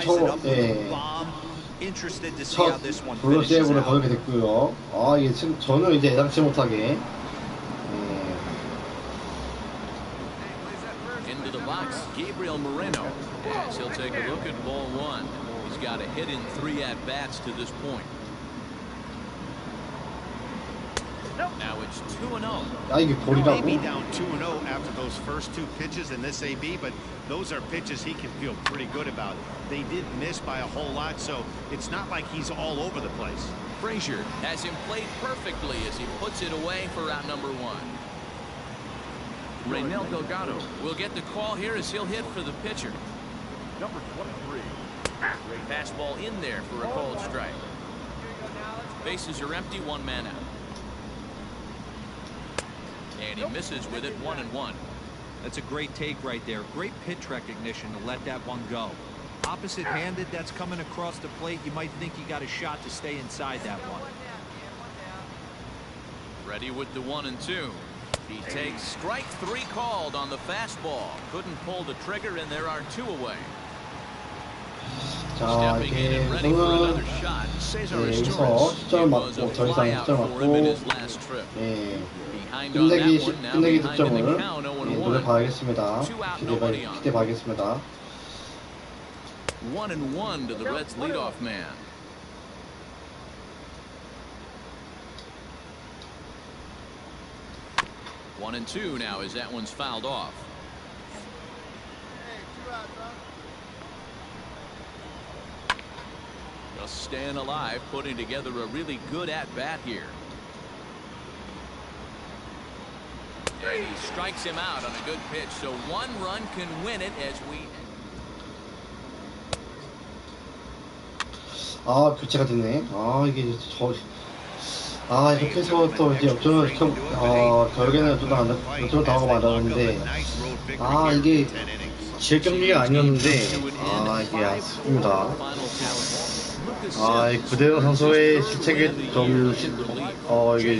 Interested to see 첫 how this one 블루 finishes 세이브를 out. 거두게 됐고요. 이게 지금 저는 이제 예상치 못하게 Into the box, Gabriel Moreno, as he'll take a look at ball one. He's got a hit in 3 at-bats to this point. Now it's 2-0. 이게 볼이라고? Maybe down 2-0 after those first 2 pitches in this AB, but those are pitches he can feel pretty good about. They did miss by a whole lot, so it's not like he's all over the place. Frazier has him played perfectly as he puts it away for out number 1. Raynel Delgado will get the call here as he'll hit for the pitcher. Number 23. Fastball in there for a called strike. Bases are empty, 1 man out. And he misses with it, 1-1. That's a great take right there. Great pitch recognition to let that one go. Opposite-handed, that's coming across the plate. You might think you got a shot to stay inside that one. Ready with the 1-2. He takes strike 3 called on the fastball. Couldn't pull the trigger, and there are 2 away. 자, Stepping in 이게 and ready for 저는 another shot. Cesar 여기서 Izturis. 시점을 It was a 맞고 더 이상 flyout 시점을 for him in 맞고 his last trip. Behind on 끝내기 that one, now 끝내기 behind in the 득점을 count, 0-1. 노려봐야겠습니다. 2 out, nobody on. 기대봐야겠습니다. 1-1 to the Reds leadoff man. One and two now as that one's fouled off. Just staying alive, putting together a really good at-bat here. And he strikes him out on a good pitch, so 1 run can win it as we... 교체가 됐네. 이게 이렇게 해서 또 이제 역전을 결국에는 역전을 당하고 말았는데 이게 질 경기가 아니었는데 이게 아쉽습니다. 구대호 선수의 실책이 좀 이게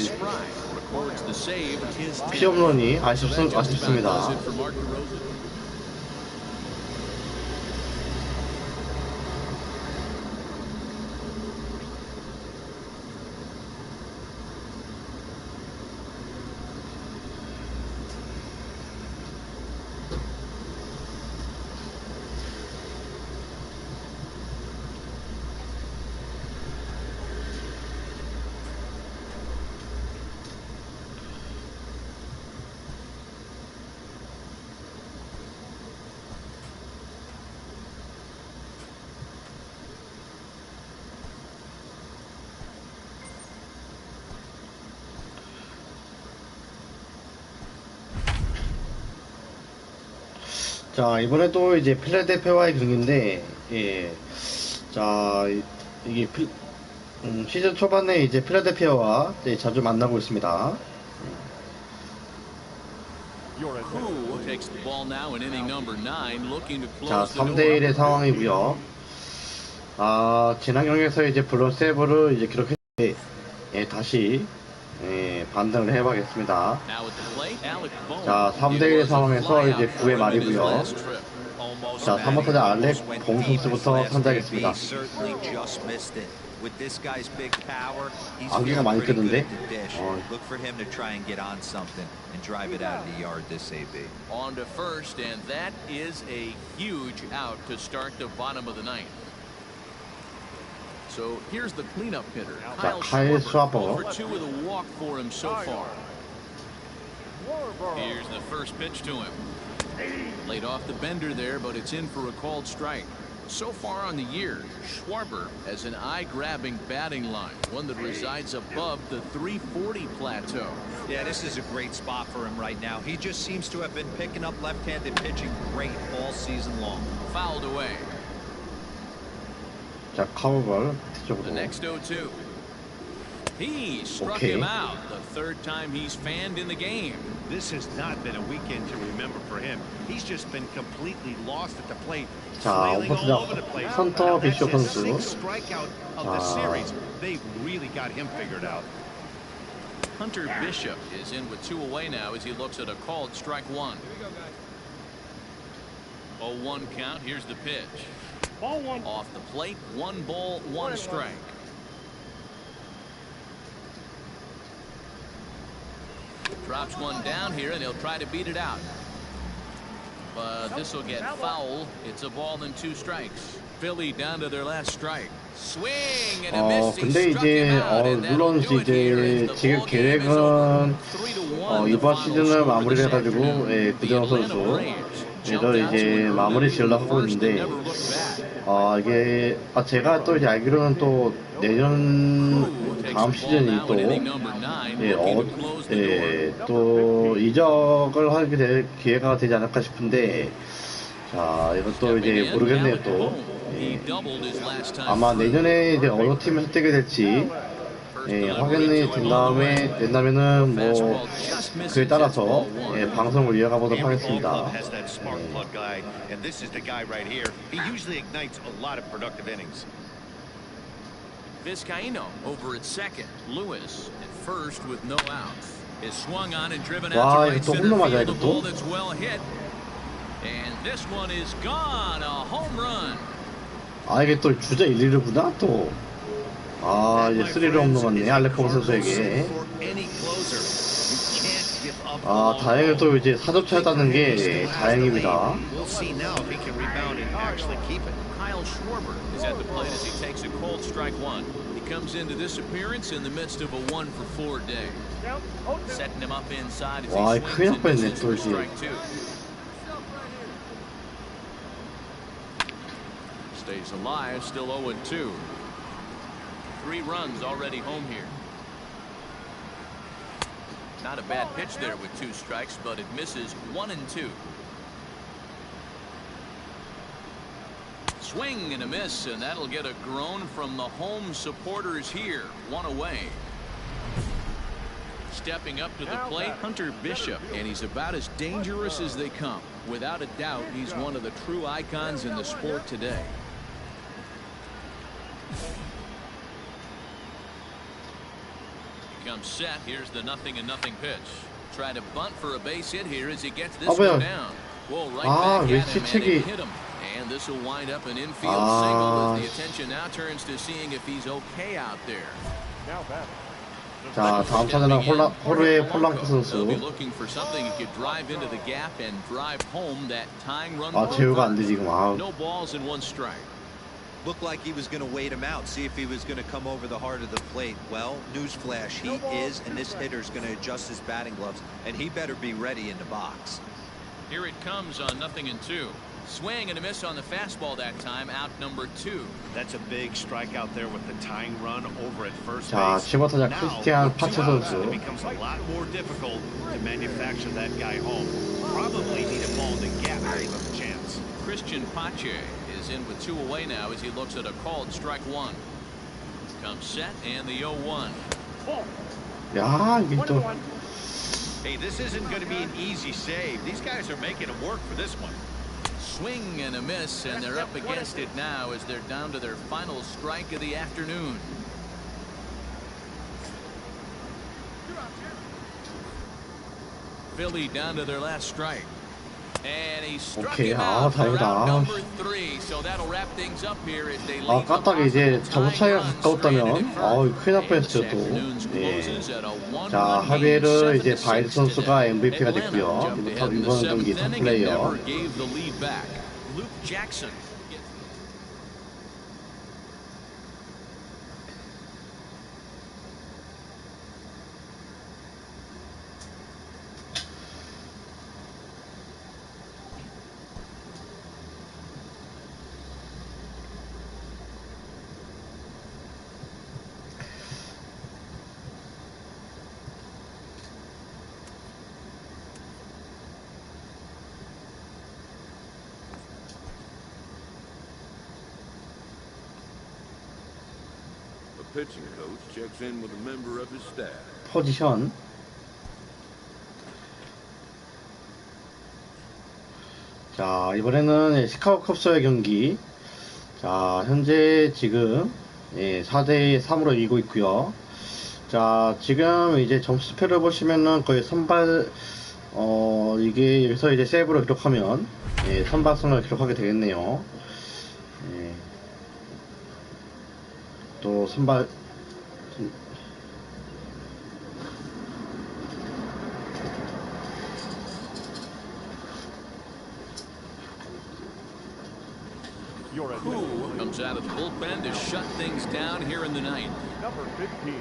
피홈런이 아쉽습니다. 자, 이번에도 이제 필라델피아와의 경기인데, 자, 이게 시즌 초반에 이제 필라델피아와 자주 만나고 있습니다. 자, 3대1의 상황이고요. 지난 경기에서 이제 블루 세이브를 이제 기록했는데, 다시 반등을 해봐야겠습니다. 자, 3대1 상황에서 이제 9회 말이고요. 자, 3번 타자 알렉 봉선수부터 선택하겠습니다. 안개가 많이 뜨는데. On to first, and that is a huge out to start the bottom of the ninth. So here's the cleanup hitter, 자, 카일 슈아버. over 2 with a walk for him so far. Here's the first pitch to him. Laid off the bender there, but it's in for a called strike. So far on the year, Schwarber has an eye-grabbing batting line, one that resides above the 340 plateau. Yeah, this is a great spot for him right now. He just seems to have been picking up left-handed pitching great all season long. Fouled away. 자, 카우볼 The 뒤쪽으로. next 0-2. He struck him out, the 3rd time he's fanned in the game. This has not been a weekend to remember for him. He's just been completely lost at the plate. 자, flailing all over the place. 헌터 That's 비쇼 his 선수. 6th strikeout of the series. They've really got him figured out. Hunter Bishop is in with 2 away now as he looks at a called strike 1. 0-1 count. Here's the pitch. Ball one. Off the plate, 1 ball, 1 strike. Drops one down here, and he'll try to beat it out. But this will get foul. It's a ball and 2 strikes. Philly down to their last strike. Swing and a miss. He 근데 struck him 이제 out, and that'll 물론 do it here 이제 as the 지금 ball game is over. 계획은 3-1 the 이번 final 시즌을 score 마무리를 this 해가지고 afternoon. 예, The 구대영 Atlanta 선수 Braves 저 jumped out to 이제 an 마무리 early 지으려고 하고 first and 있는데 never looked back. 이게 제가 또 이제 알기로는 또 내년 다음 시즌이 또 또 이적을 하게 될 기회가 되지 않을까 싶은데 자 이것도 이제 모르겠네요 또 아마 내년에 이제 어느 팀에서 뛰게 될지 확인이 된다면은 뭐 그에 따라서 방송을 이어가 보도록 하겠습니다. Vizcaino over at second. Lewis at first with no outs. Is swung on and driven 와, out to right 이거 또 center 홈런 맞아야 field. A 돼, ball 또? that's well hit. And this one is gone. A home run. 이게 또 주자 1, 2루구나 또. 이제 3루 홈런 맞네 알레코 선수에게. 다행히 또 이제 4점차였다는 게 다행입니다. Kyle Schwarber is at the plate as he takes a cold strike one. He comes into this appearance in the midst of a 1-for-4 day. Setting him up inside as 와, he 큰일 날 swings and 뻔했네, misses 또 for 이제. strike 2. Stays alive, still 0-2. 3 runs already home here. Not a bad pitch there with 2 strikes, but it misses 1-2. Swing and a miss, and that'll get a groan from the home supporters here. 1 away. Stepping up to the plate, Hunter Bishop, and he's about as dangerous as they come. Without a doubt, he's one of the true icons in the sport today. He comes set. Here's the 0-0 pitch. Try to bunt for a base hit here as he gets this one down. Well, right back at him, and it hit him. And this will wind up an infield single as the attention now turns to seeing if he's okay out there. 자, 다음 타자는 호르헤 폴랑크 They'll be 선수. looking for something he could drive into the gap and drive home that tying run. 제어가 안 돼 지금. No balls and 1 strike. Looked like he was going to wait him out, see if he was going to come over the heart of the plate. Well, newsflash, he is, and this hitter's going to adjust his batting gloves, and he better be ready in the box. Here it comes on 0-2. Swing and a miss on the fastball that time, out number 2. That's a big strikeout there with the tying run over at first 자, base. 15타자 크리스티안 파체 선수. It becomes a lot more difficult to manufacture that guy home. Probably need a ball in the gap to give him a chance. Christian Pache is in with 2 away now as he looks at a called strike 1. Comes set and the 0-1. 야, 이게 또. Hey, this isn't going to be an easy save. These guys are making him work for this one. Swing and a miss, and they're up against it now as they're down to their final strike of the afternoon. Philly down to their last strike. And he struck him out for out number 3. So that'll wrap things up here as they lead the 까딱이 이제 점수 차이가 가까웠다면 큰일 날 뻔했어요 또. 자, 하비에르 이제 바이드 선수가 MVP가 됐고요. 이번 경기 top 플레이어. Luke Jackson. Pitching coach checks in with a member of his staff. 포지션. 자, 이번에는 시카고 컵스의 경기. 자, 현재 지금 4대3으로 이기고 있고요. 자, 지금 이제 점수표를 보시면은 거의 선발 이게 여기서 이제 세이브로 기록하면 선발승을 기록하게 되겠네요. 또 선발 You're at Who comes out of the bullpen to shut things down here in the ninth. number 15.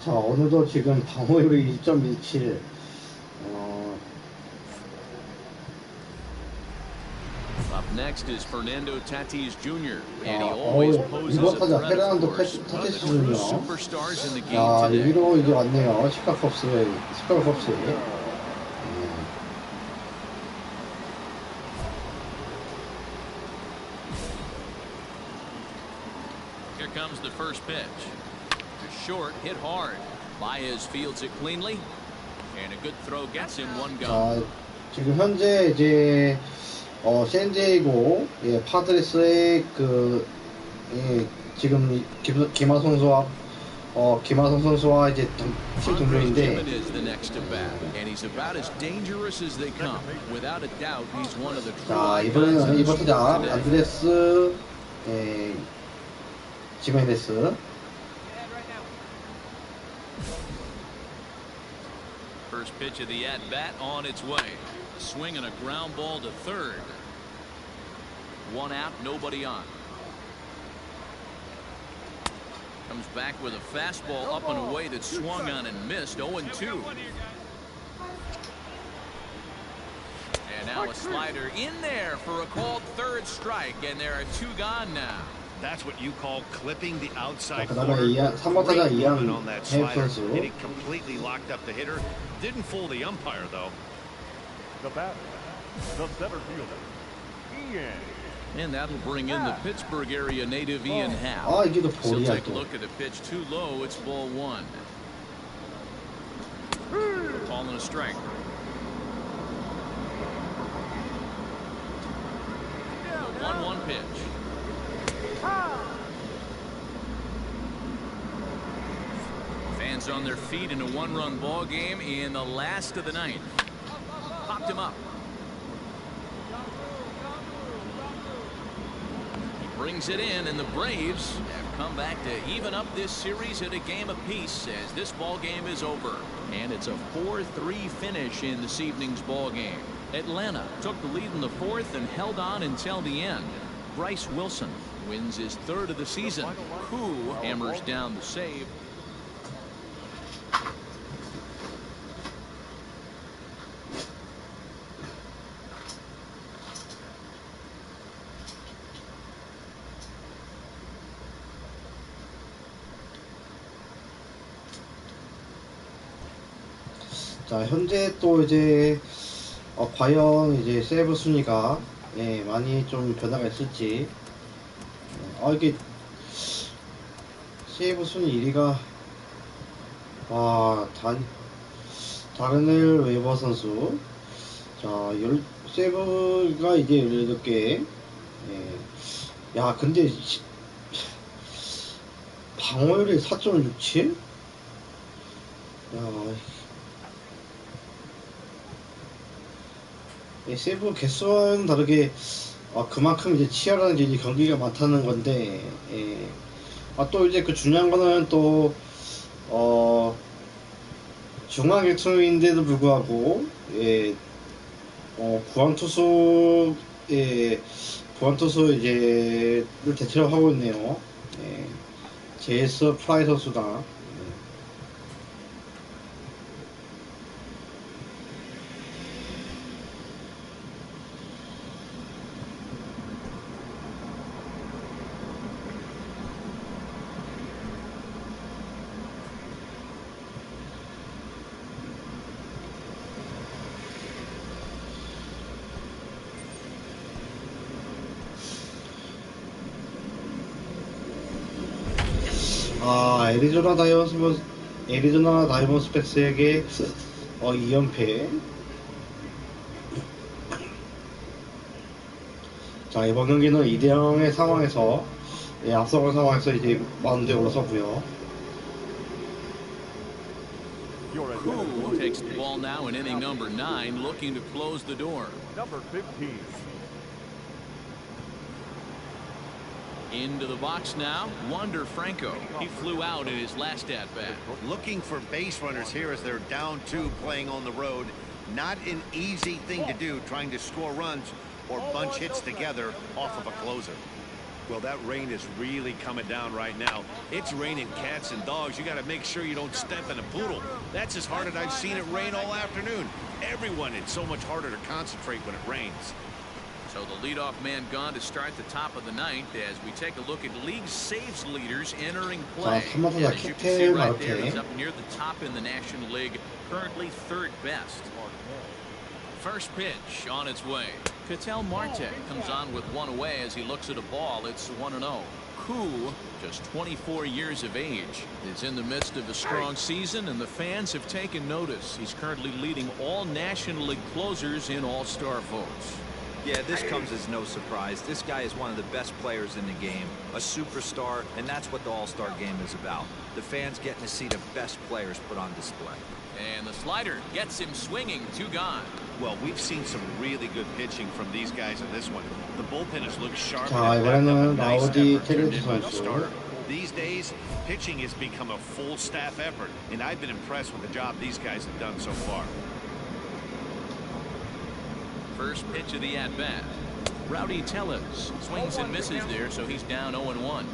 자, 오늘도 지금 방어율이 2.27. Up next is Fernando Tatis Jr. and he always poses 이번 a 타자 threat, of 페르난도 course. One of the true 타티스는요. superstars in the game 야, today. 1호 이제 왔네요. 시카컵스. Here comes the first pitch. To short, hit hard. Baez fields it cleanly, and a good throw gets him one gun. 자, 지금 현재 이제 샌디에이고 파드레스의 지금 김하성 선수와 이제 팀 동료인데 is the next to bat, and he's about as dangerous as they come. Without a doubt, he's one of the true 자, icons in 이번 the 타자 sport today. 안드레스 지메네스. First pitch of the at-bat on its way. Swing and a ground ball to third. One out, nobody on. Comes back with a fastball up and away that swung on and missed. 0-2. And now a slider in there for a called third strike, and there are two gone now. That's what you call clipping the outside 자, 그다음에 corner. 3번 타자 Great 이안 movement on that 해엽 slider, 선수. and it completely locked up the hitter. Didn't fool the umpire though. The batter, the center fielder, Ian. And that'll bring in the Pittsburgh area native Ian Happ. 아, 이게 또 He'll 볼이야 take a 또. look at a pitch too low. It's ball one. Ball and a strike. The 1-1 pitch. Fans on their feet in a one-run ball game in the last of the ninth. Popped him up. Brings it in, and the Braves have come back to even up this series at a game apiece as this ball game is over. And it's a 4-3 finish in this evening's ball game. Atlanta took the lead in the fourth and held on until the end. Bryce Wilson wins his third of the season. Who hammers down the save. 자, 현재 또 이제 과연 이제 세이브 순위가 많이 좀 변화가 있을지. 이게 세이브 순위 1위가 다르넬 웨버 선수. 자, 세이브가 이제 18개. 야, 근데 방어율이 4.67? 야, 세이브 개수와는 다르게 그만큼 이제 치열한 이제 경기가 많다는 건데, 또 이제 그 중요한 거는 또 중앙계통인데도 불구하고 구원투수 이제를 대체로 하고 있네요. 제이스 프라이 선수가. 애리조나 다이먼스백스에게 2연패. 자, 이번 경기는 2대0의 상황에서 앞서간 상황에서 이제 마운드에 올라서고요. Who takes the ball now in inning number 9, looking to close the door. Number 15. Into the box now, Wander Franco. He flew out in his last at-bat. Looking for base runners here as they're down 2 playing on the road. Not an easy thing to do, trying to score runs or bunch hits together off of a closer. Well, that rain is really coming down right now. It's raining cats and dogs. You got to make sure you don't step in a poodle. That's as hard as I've seen it rain all afternoon. Everyone, it's so much harder to concentrate when it rains. So the leadoff man gone to start the top of the ninth as we take a look at league saves leaders entering play. 자, 3번 And 타자 as you can 캡틴 see right there, 마르테. he's up near the top in the National League, currently 3rd best. First pitch on its way. Ketel Marte comes on with 1 away as he looks at a ball. It's 1-0. Koo, just 24 years of age, is in the midst of a strong season, and the fans have taken notice. He's currently leading all National League closers in All-Star votes. Yeah, this comes as no surprise. This guy is one of the best players in the game, a superstar, and that's what the All-Star game is about. The fans getting to see the best players put on display. And the slider gets him swinging, 2 gone. Well, we've seen some really good pitching from these guys in this one. The bullpen has looked sharp. 자, and backed up a 이번에는 nice 라우디 effort turned 테레스 into a 선수. starter. These days, pitching has become a full staff effort, and I've been impressed with the job these guys have done so far. First pitch of the at-bat. Rtts swings and misses there, so he's down 0-1.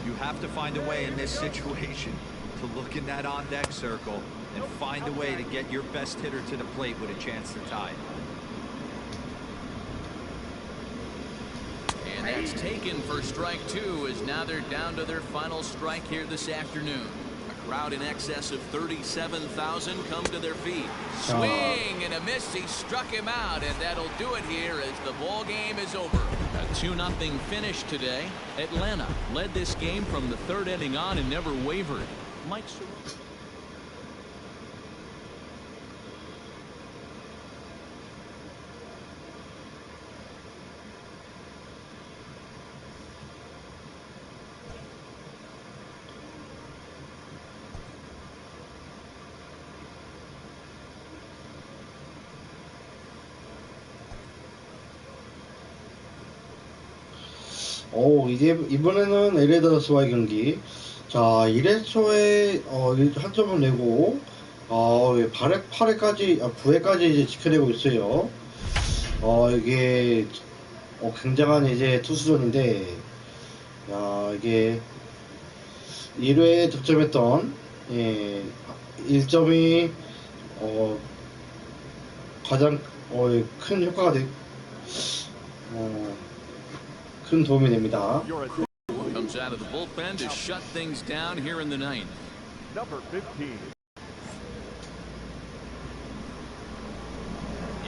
You have to find a way in this situation to look in that on-deck circle and find a way to get your best hitter to the plate with a chance to tie. And that's taken for strike 2, as now they're down to their final strike here this afternoon. A crowd in excess of 37,000 come to their feet. Swing and a miss. He struck him out, and that'll do it here as the ball game is over. A 2-0 finish today. Atlanta led this game from the 3rd inning on and never wavered. Mike Soroka. 이제 이번에는 LA 다저스와의 경기. 자, 1회 초에 한 점을 내고 8회까지 9회까지 이제 지켜내고 있어요. 이게 굉장한 이제 투수전인데, 야, 이게 1회에 득점했던 1점이 가장 큰 효과가 큰 도움이 됩니다. Comes out of the bullpen to shut things down here in the 9th. Number 15.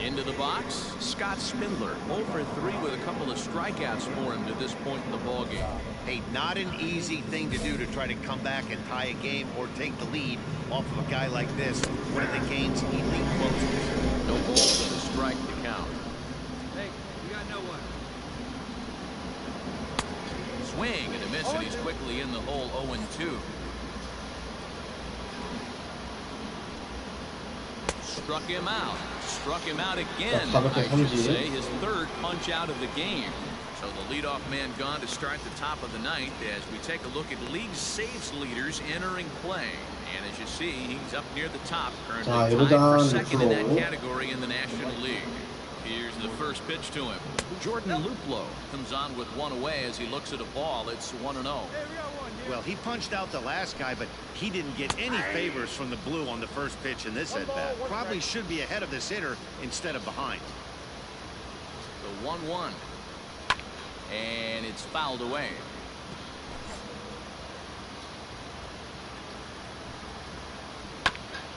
Into the box, Scott Spindler, 0 for 3 with a couple of strikeouts for him to this point in the ballgame. Hey, not an easy thing to do to try to come back and tie a game or take the lead off of a guy like this, one of the game's elite closers. No balls and a strike to count. Hey, you got no one. Swing and a miss, and he's quickly in the hole. 0-2. Struck him out. Struck him out again, I should say. His 3rd punch out of the game. So the leadoff man gone to start the top of the 9th as we take a look at league saves leaders entering play. And as you see, he's up near the top, currently tied for 2nd in that category in the National League. Here's the first pitch to him. Jordan Luplow comes on with 1 away as he looks at a ball. It's 1-0. Well, he punched out the last guy, but he didn't get any favors from the blue on the first pitch in this at-bat. Probably should be ahead of this hitter instead of behind. The 1-1. And it's fouled away.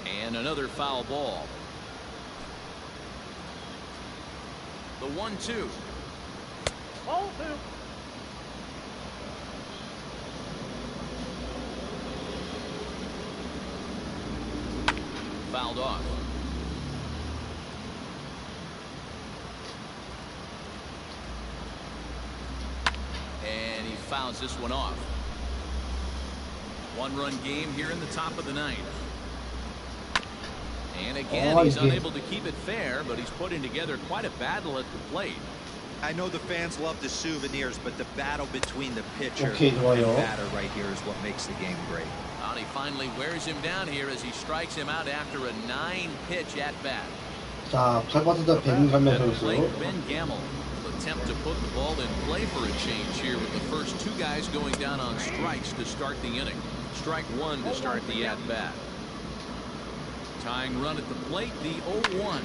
And another foul ball. The 1-2. Ball 2. Fouled off. And he fouls this one off. 1-run game here in the top of the 9th. And again, he's unable to keep it fair, but he's putting together quite a battle at the plate. I know the fans love the souvenirs, but the battle between the pitcher 오케이, 좋아요. and batter right here is what makes the game great. And he finally wears him down here as he strikes him out after a 9-pitch at bat. 자, 8번 타자 벤가멜 선수. Ben Gamel will attempt to put the ball in play for a change here with the first two guys going down on strikes to start the inning. Strike one to start the at bat. Tying run at the plate, the 0-1.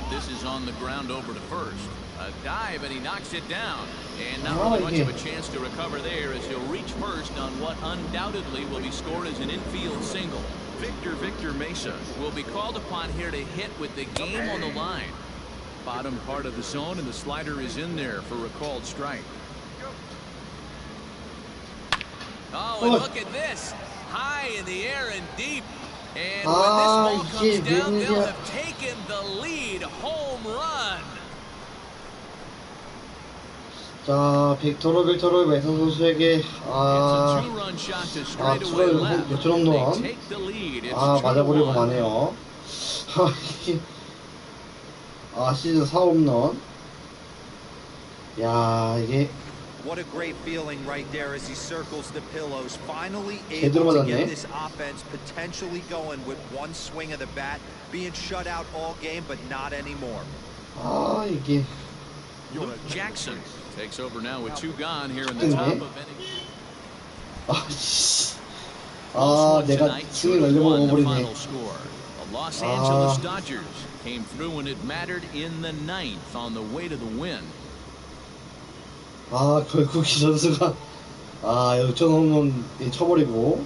This is on the ground over to first. A dive and he knocks it down. And not really much of a chance to recover there as he'll reach first on what undoubtedly will be scored as an infield single. Victor Mesa will be called upon here to hit with the game on the line. Bottom part of the zone and the slider is in there for a called strike. Oh, and look at this. High in the air and deep. And when this ball comes down, they'll have taken the lead. Home run. 자, 빅토르 외선 선수에게 투런 역전홈런 맞아버리고 마네요. 시즌 4홈런. 야, 이게 What a great feeling right there as he circles the pillows. Finally able to get this offense potentially going with one swing of the bat. Being shut out all game, but not anymore. 이게 Luke Jackson takes over now with two gone here in the top of inning. 내가 승리 날려먹어 버리네. The Los Angeles Dodgers came through when it mattered in the 9th on the way to the win. 결국 이 선수가 역전 홈런 쳐버리고.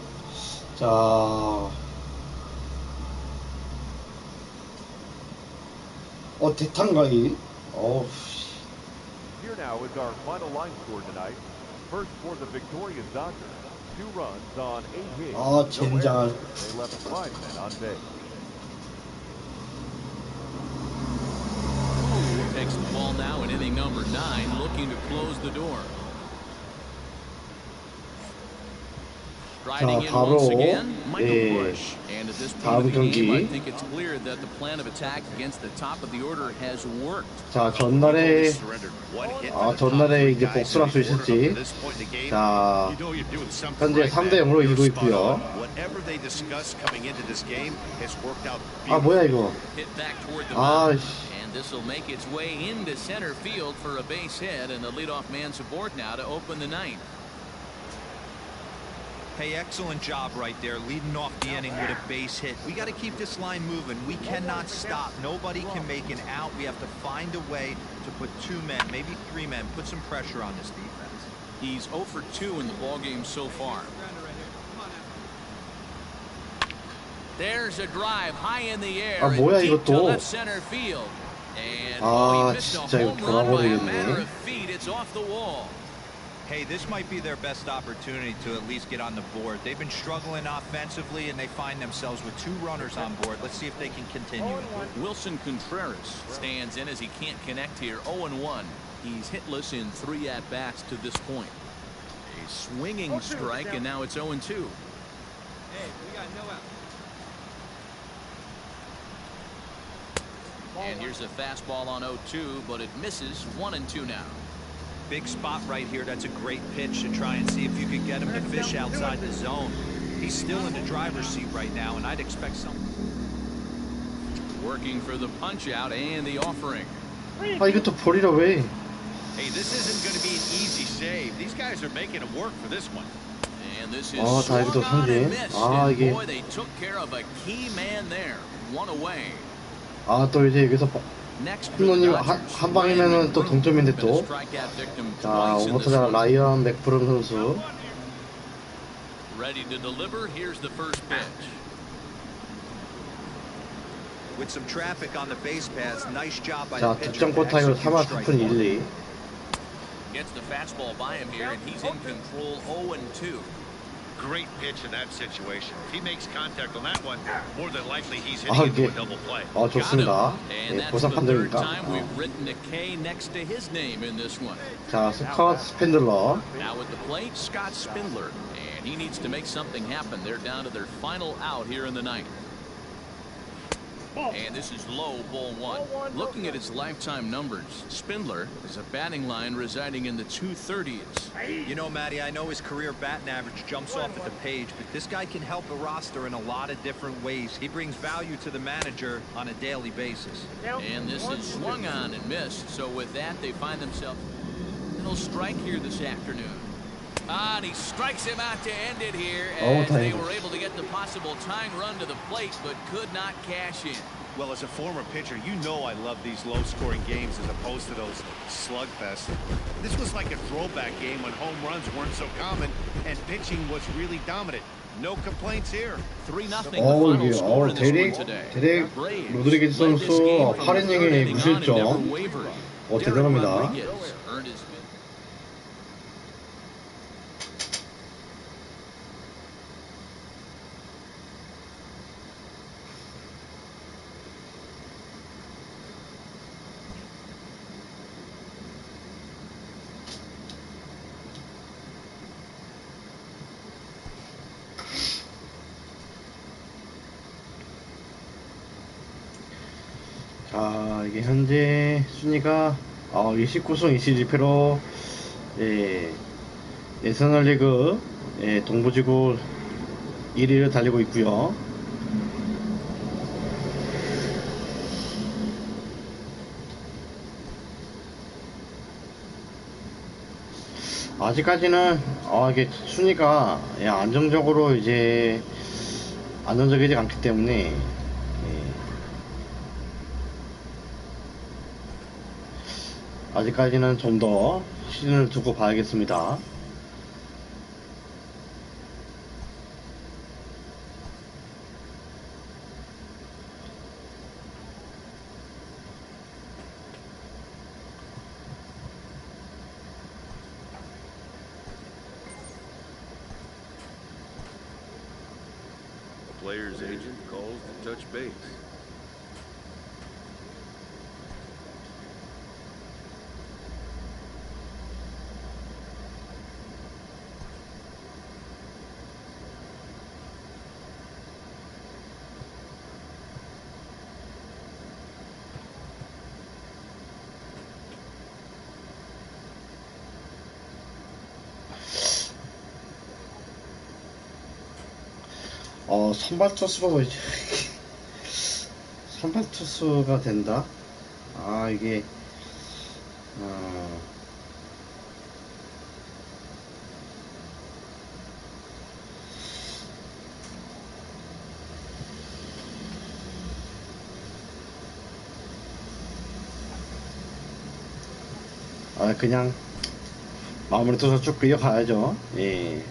자, 대탄가이. Here now is our final line score tonight. First for the victorious Dodgers, 2 runs on 8 hits. No 젠장. errors. They left 5 men on base. Takes the ball now in inning number 9, looking to close the door. Striding in once again, Michael Bush. And at this point of the game, I think it's clear that the plan of attack against the top of the order has worked. 자, 전날에 이제 복수를 할 수 있을지. 자, 현재 3대0으로 이기고 있고요. 뭐야 이거. And this will make its way into center field for a base hit, and the leadoff man's aboard now to open the 9th. Hey, excellent job right there, leading off the inning with a base hit. We got to keep this line moving. We cannot stop. Nobody can make an out. We have to find a way to put 2 men, maybe 3 men, put some pressure on this defense. He's 0 for 2 in the ballgame so far. There's a drive high in the air and deep to left center field. And he missed a home run by a matter of feet. It's off the wall. Hey, this might be their best opportunity to at least get on the board. They've been struggling offensively, and they find themselves with 2 runners on board. Let's see if they can continue. Wilson Contreras stands in as he can't connect here. 0-1. He's hitless in 3 at-bats to this point. A swinging strike, and now it's 0-2. Hey, we got no out. And here's a fastball on 0-2, but it misses. 1-2 now. Big spot right here. That's a great pitch to try and see if you could get him to fish outside the zone. He's still in the driver's seat right now, and I'd expect something. Working for the punch out and the offering. 이것도 버리라 왜? Hey, this isn't going to be an easy save. These guys are making it work for this one. And this is swung on and missed. And boy, they took care of a key man there. 1 away. 또 이제 여기서 홈런이 한 방이면은 또 동점인데 또. 자, 5번 타자 라이언 맥브런 선수. Ready to deliver. Here's the first pitch. With some traffic on the base paths, nice job by 자, the pitcher. 득점권 타율 3할 4푼 1리. Gets the fastball by him here, and he's in control. 0-2. Great pitch in that situation. If he makes contact on that one, more than likely he's hitting into a double play. 좋습니다. 보상 판정이니까. We've written a K next to his name in this one. 자, 스캇 스펜들러. Now with the plate, Scott Spindler, and he needs to make something happen. They're down to their final out here in the 9th. And this is low, ball one. Looking at his lifetime numbers, Spindler is a batting line residing in the 230s. You know, Matty, I know his career batting average jumps off at the page, but this guy can help the roster in a lot of different ways. He brings value to the manager on a daily basis. And this is swung on and missed. So with that, they find themselves a little strike here this afternoon. And he strikes him out to end it here as they were able to get the possible tying run to the plate, but could not cash in. Well, as a former pitcher, you know I love these low-scoring games as opposed to those slugfests. This was like a throwback game when home runs weren't so common and pitching was really dominant. No complaints here. 3-0 the final score in this one today. 데렉 로드리게즈 선수 8이닝의 무실점. 대단합니다. 자, 이게 현재 순위가 29승 21패로 내셔널리그 동부지구 1위를 달리고 있고요. 아직까지는 이게 순위가 안정적으로 이제 안정적이지 않기 때문에 아직까지는 좀 더 시즌을 두고 봐야겠습니다. Player's agent calls to touch base. 선발 투수가 이제 선발 투수가 된다. 이게 그냥 마무리 투수 쭉 이어가야죠. 예.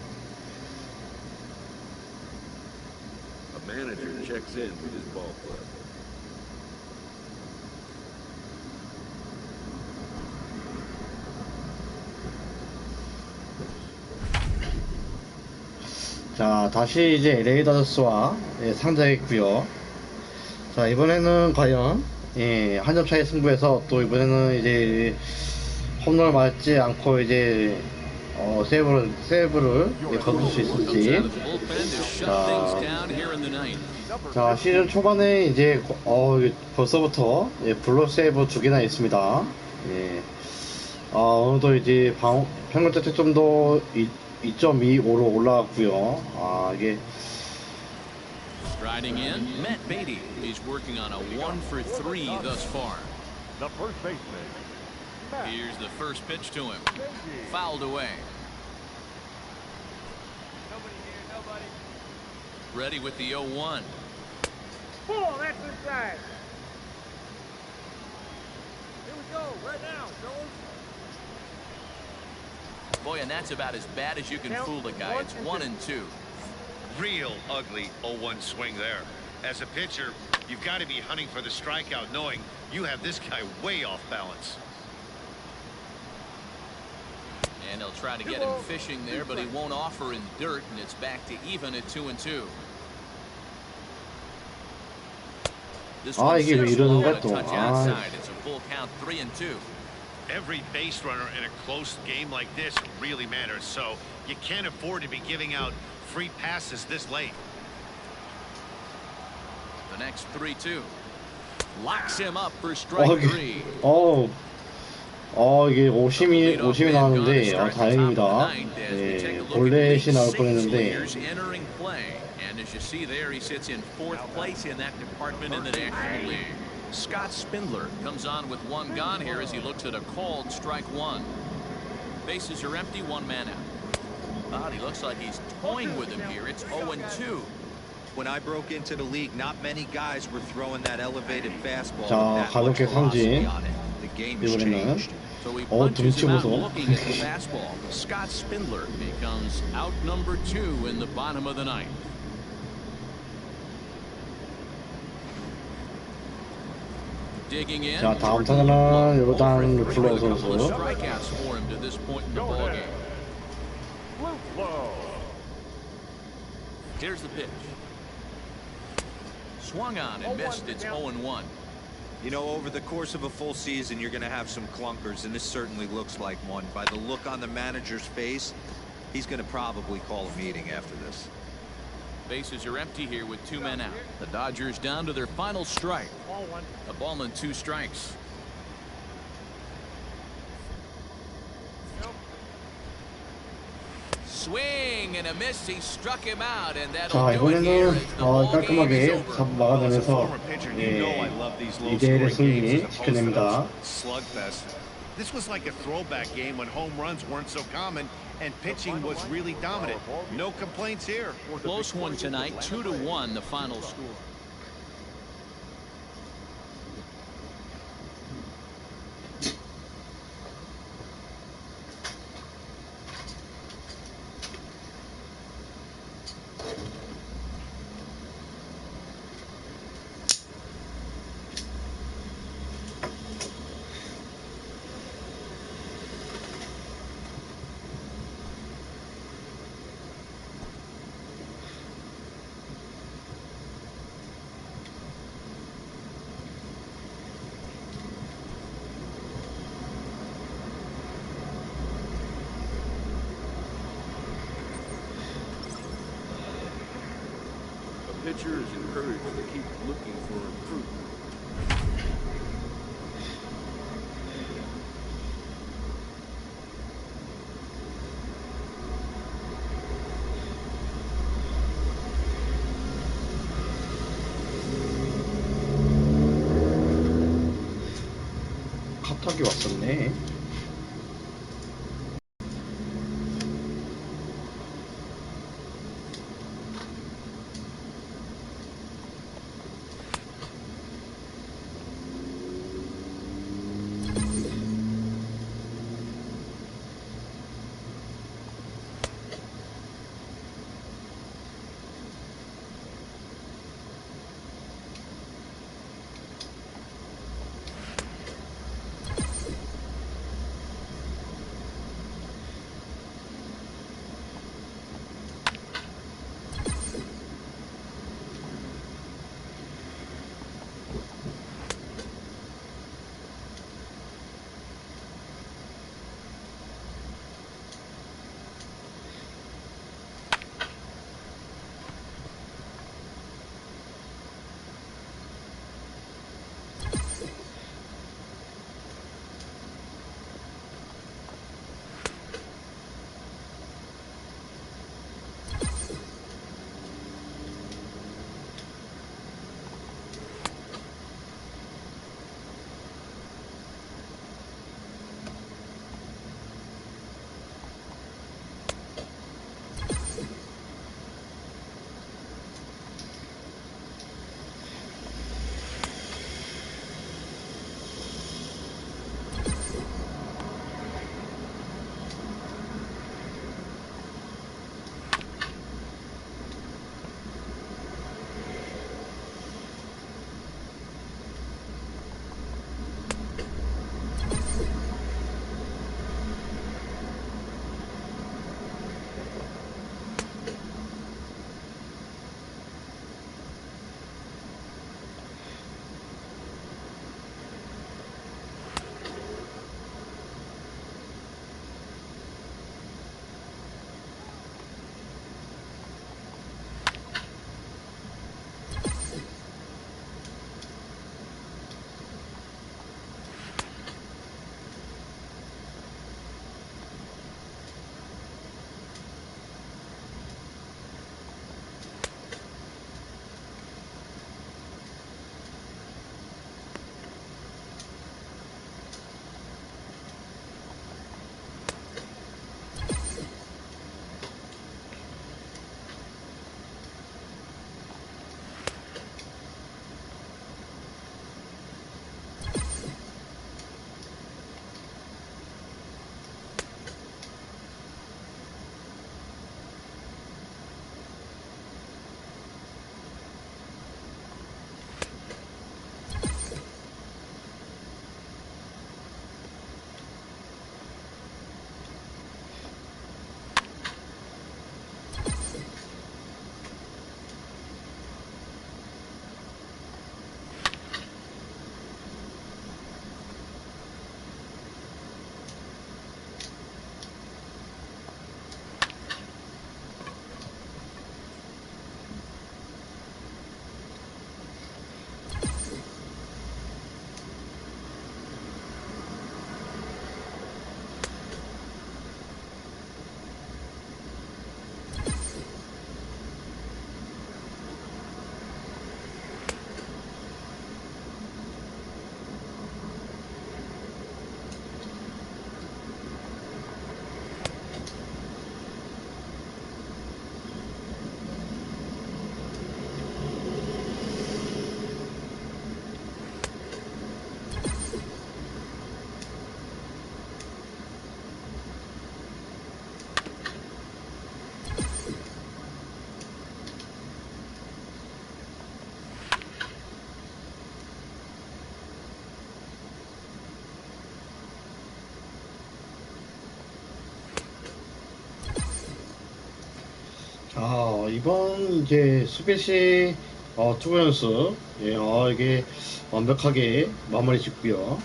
Manager checks in with his ball club. 자, 다시 이제 LA 다저스와 상대했고요. 자, 이번에는 과연 한 점 차이 승부에서 또 이번에는 이제 홈런을 맞지 않고 이제 세이브를 거둘 수 있을지. 자, 시즌 초반에 이제 벌써부터 블록 세이브 2개나 있습니다. 어느덧 이제 평균 타점도 2.25로 올라왔고요. 이게 Riding in, Matt Beatty. He's working on a 1-for-3 thus far. The first baseman. Here's the first pitch to him. Fouled away. Nobody here, nobody. Ready with the 0-1. Pull, that's inside. Here we go, right now, fellas. Boy, and that's about as bad as you can fool a guy. It's 1-2. Real ugly 0-1 swing there. As a pitcher, you've got to be hunting for the strikeout, knowing you have this guy way off balance. And they'll try to get him fishing there, but he won't offer in dirt, and it's back to even at 2-2. This one's 이게 왜 이러는 거야 또. touch outside. It's a full count, 3-2. Every base runner in a close game like this really matters, so you can't afford to be giving out free passes this late. The next 3-2. Locks him up for strike three. 이게 오심이 나왔는데, 다행입니다. 네, 볼넷이 나올 뻔했는데. Entering play, and as you see there, he sits in 4th place in that department in the National League. Scott Spindler comes on with one gone here as he looks at a called strike one. Bases are empty, one man out. He looks like he's toying with him here. It's 0-2. When I broke into the league, not many guys were throwing that elevated fastball. 자, with that much 가볍게 velocity 삼진. on it. The game has 이번에는 changed. So he punches 등치 him out 보소. looking at the fastball. Scott Spindler becomes out number 2 in the bottom of the ninth. Digging in. 자, 다음 타자는 요단 루플러 couple of 선수. strikeouts for him to this point in the ballgame. Here's the pitch. Swung on and missed. It's 0-1. You know, over the course of a full season, you're going to have some clunkers, and this certainly looks like one. By the look on the manager's face, he's going to probably call a meeting after this. Bases are empty here with 2 men out. The Dodgers down to their final strike. A ball and 2 strikes. Swing and a miss. He struck him out, and that'll 자, do it here 이번에는 as the ball game is 깔끔하게 over. 막아내면서 예, 2대1의 승리 지켜냅니다. Slugfest. This was like a throwback game when home runs weren't so common and pitching was really dominant. No complaints here. Close one tonight, 2-1 the final score. Pitcher is encouraged to keep looking for improvement. 카톡이 왔었네. 이번 이제 수비시 투구 연습 이게 완벽하게 마무리 짓고요.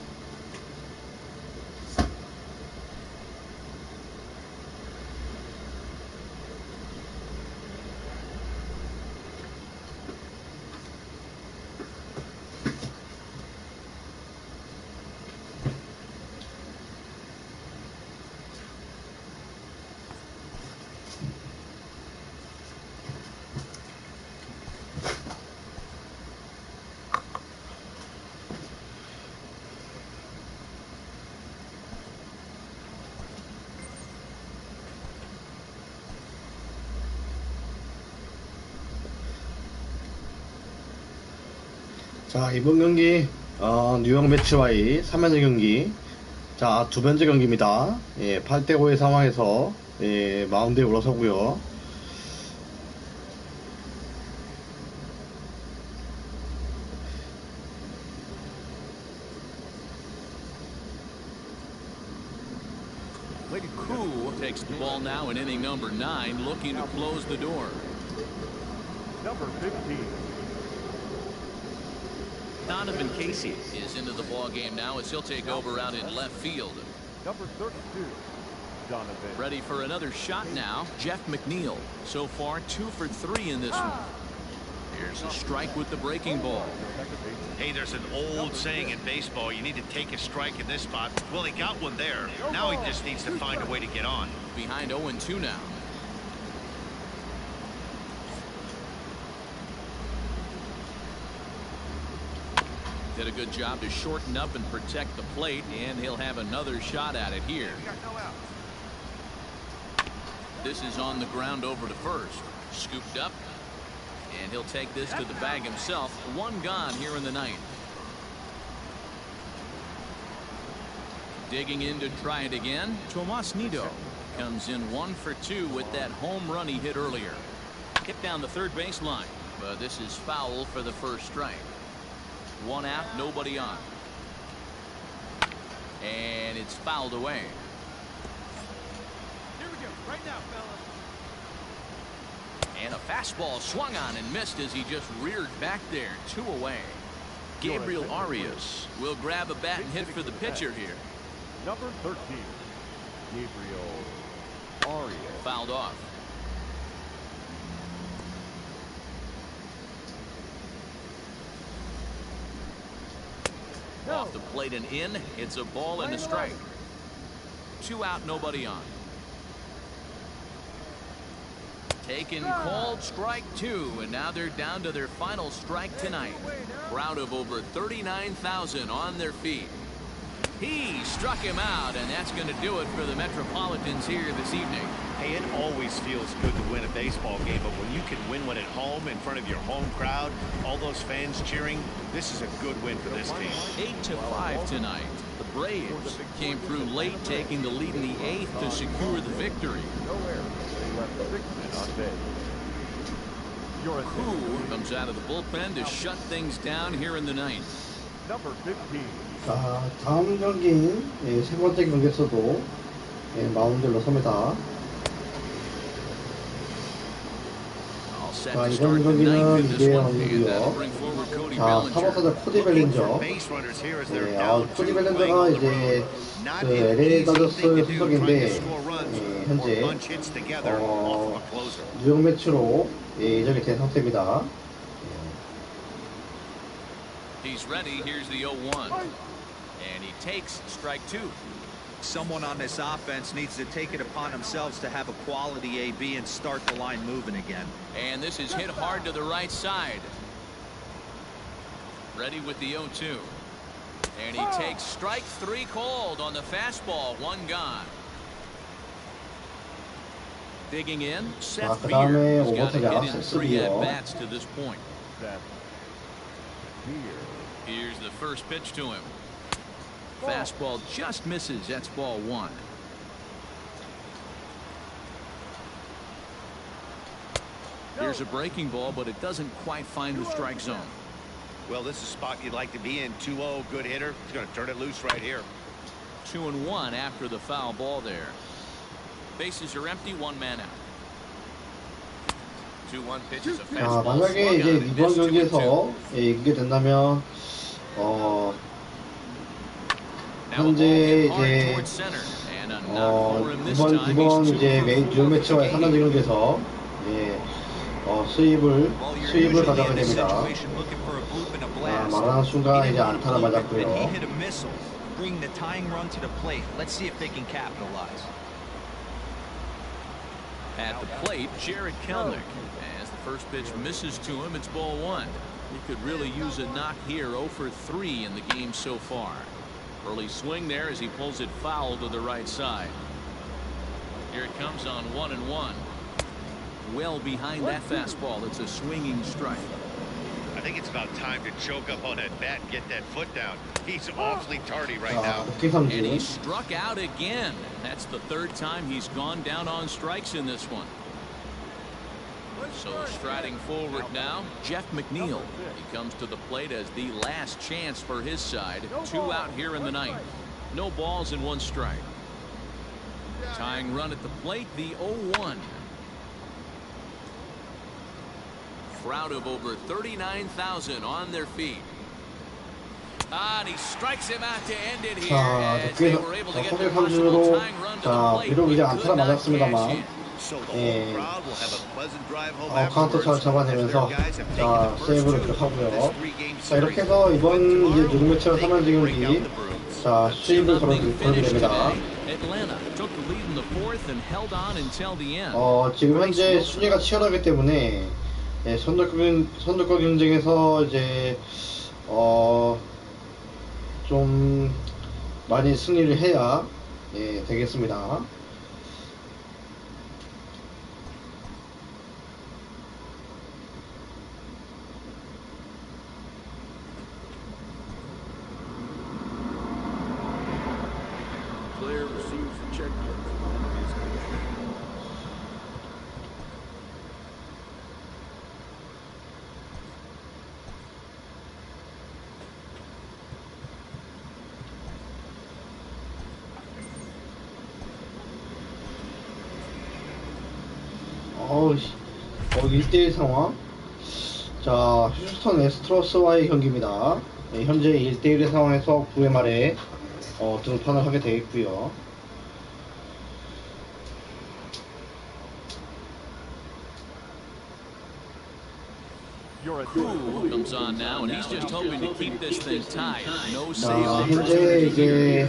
자, 이번 경기 뉴욕 매치와의 3연전 경기, 자, 두 번째 경기입니다. 8대5의 상황에서 마운드에 올라서고요. Koo takes the ball now in inning number 9, looking to close the door. Number 15. Donovan Casey is into the ball game now as he'll take over out in left field. Number 32. Donovan. Ready for another shot now. Jeff McNeil. So far 2 for 3 in this one. Here's a strike with the breaking ball. Hey, there's an old saying in baseball, you need to take a strike in this spot. Well, he got one there. Now he just needs to find a way to get on. Behind 0-2 now. Did a good job to shorten up and protect the plate, and he'll have another shot at it here. This is on the ground over to first. Scooped up, and he'll take this to the bag himself. 1 gone here in the 9th. Digging in to try it again. Tomas Nido comes in 1 for 2 with that home run he hit earlier. Hit down the third baseline, but this is foul for the first strike. 1 out, nobody on. And it's fouled away. Here we go. Right now, fellas. And a fastball swung on and missed as he just reared back there. 2 away. Gabriel Arias will grab a bat and hit for the pitcher here. Number 13. Gabriel Arias. Fouled off. Off the plate and in. It's a ball and a strike. 2 out, nobody on. Taken, called, strike 2, and now they're down to their final strike tonight. Crowd of over 39,000 on their feet. He struck him out, and that's going to do it for the Metropolitans here this evening. Hey, it always feels good to win a baseball game, but when you can win one at home in front of your home crowd, all those fans cheering, this is a good win for this team. 8-5 tonight. The Braves came through late, taking the lead in the 8th to secure the victory. No errors. They left 6 men on base. Koo comes out of the bullpen to shut things down here in the 9th. Number 15. 자, 다음 경기인 세 번째 경기에서도 마운드에 올라섭니다. 자, 이번 경기는 이제 경기고요. 자, 3호타자 코디 벨린저. 코디 벨린저가 이제 그 LA 다저스 소속인데 현재 뉴욕 매치로 예정이 된 상태입니다. He's ready. Here's the 0-1. And he takes strike 2. Someone on this offense needs to take it upon themselves to have a quality AB and start the line moving again. And this is hit hard to the right side. Ready with the 0-2. And he takes strike 3 called on the fastball. 1 gone. Digging in, Seth Beer has got to get in 3 at-bats to this point. Here's the first pitch to him. Fastball just misses. That's ball 1. Here's a breaking ball, but it doesn't quite find the strike zone. Well, this is a spot you'd like to be in. 2-0, good hitter. He's going to turn it loose right here. 2-1 after the foul ball there. Bases are empty, 1 man out. 2-1 pitch is a 자, fastball 만약에 swung 이제 on and 이번 missed 2-2. 경기에서 이기게 된다면 Now a ball 현재 hit hard 이제 towards center, and a knock for him this 이번 time. He's 2 이제 for 메인 4 듀오 for the 매치와의 game. 3라운드 경기에서 예, 수입을 가져가게 됩니다. 말하는 순간 이제 안타를 맞았고요. Bring the tying run to the plate. Let's see if they can capitalize. At the plate, Jared Kelnick. As the first pitch misses to him, it's ball 1. He could really use a knock here. 0 for 3 in the game so far. Early swing there as he pulls it foul to the right side. Here it comes on 1-1. Well behind that fastball. It's a swinging strike. I think it's about time to choke up on that bat and get that foot down. He's awfully tardy right now. And he struck out again. That's the third time he's gone down on strikes in this one. So striding forward now, Jeff McNeil. He comes to the plate as the last chance for his side. 2 out here in the ninth. No balls and 1 strike. Tying run at the plate, the 0-1. Crowd of over 39,000 on their feet. And he strikes him out to end it here. As they were able to get the personal tying run to the plate. 비록 이제 안타가 Could not cash 맞았습니다만 in. 예, 카운트 잘 잡아내면서 자 세이브를 기록하고요. 자 이렇게 해서 이번 이제 누구 매치와 3라운드 경기 자 수입을 걸어주게 됩니다. 지금 현재 순위가 치열하기 때문에 예, 선두권 경쟁에서 이제 좀 많이 승리를 해야 예, 되겠습니다. Player receives the checkbook. 어우, 1대1 상황. 자, 휴스턴 애스트로스와의 경기입니다. 네, 현재 1대1의 상황에서 9회 말에 등판을 하게 되겠고요. Cool comes on now, and he's just hoping to keep this thing tied. No 자, save. 현재 이제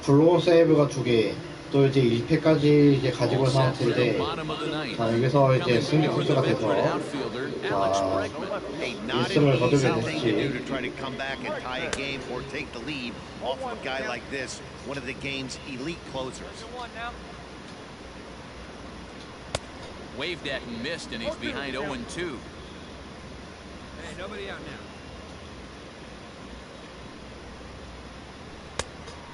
블로우 세이브가 2개, 또 이제 1패까지 이제 가지고 있는 상태인데, 자, 여기서 이제 승리 코스가 돼서 자, 1승을 거두게 됐지. Waved at and missed, and he's behind 0-2. Hey, nobody out now.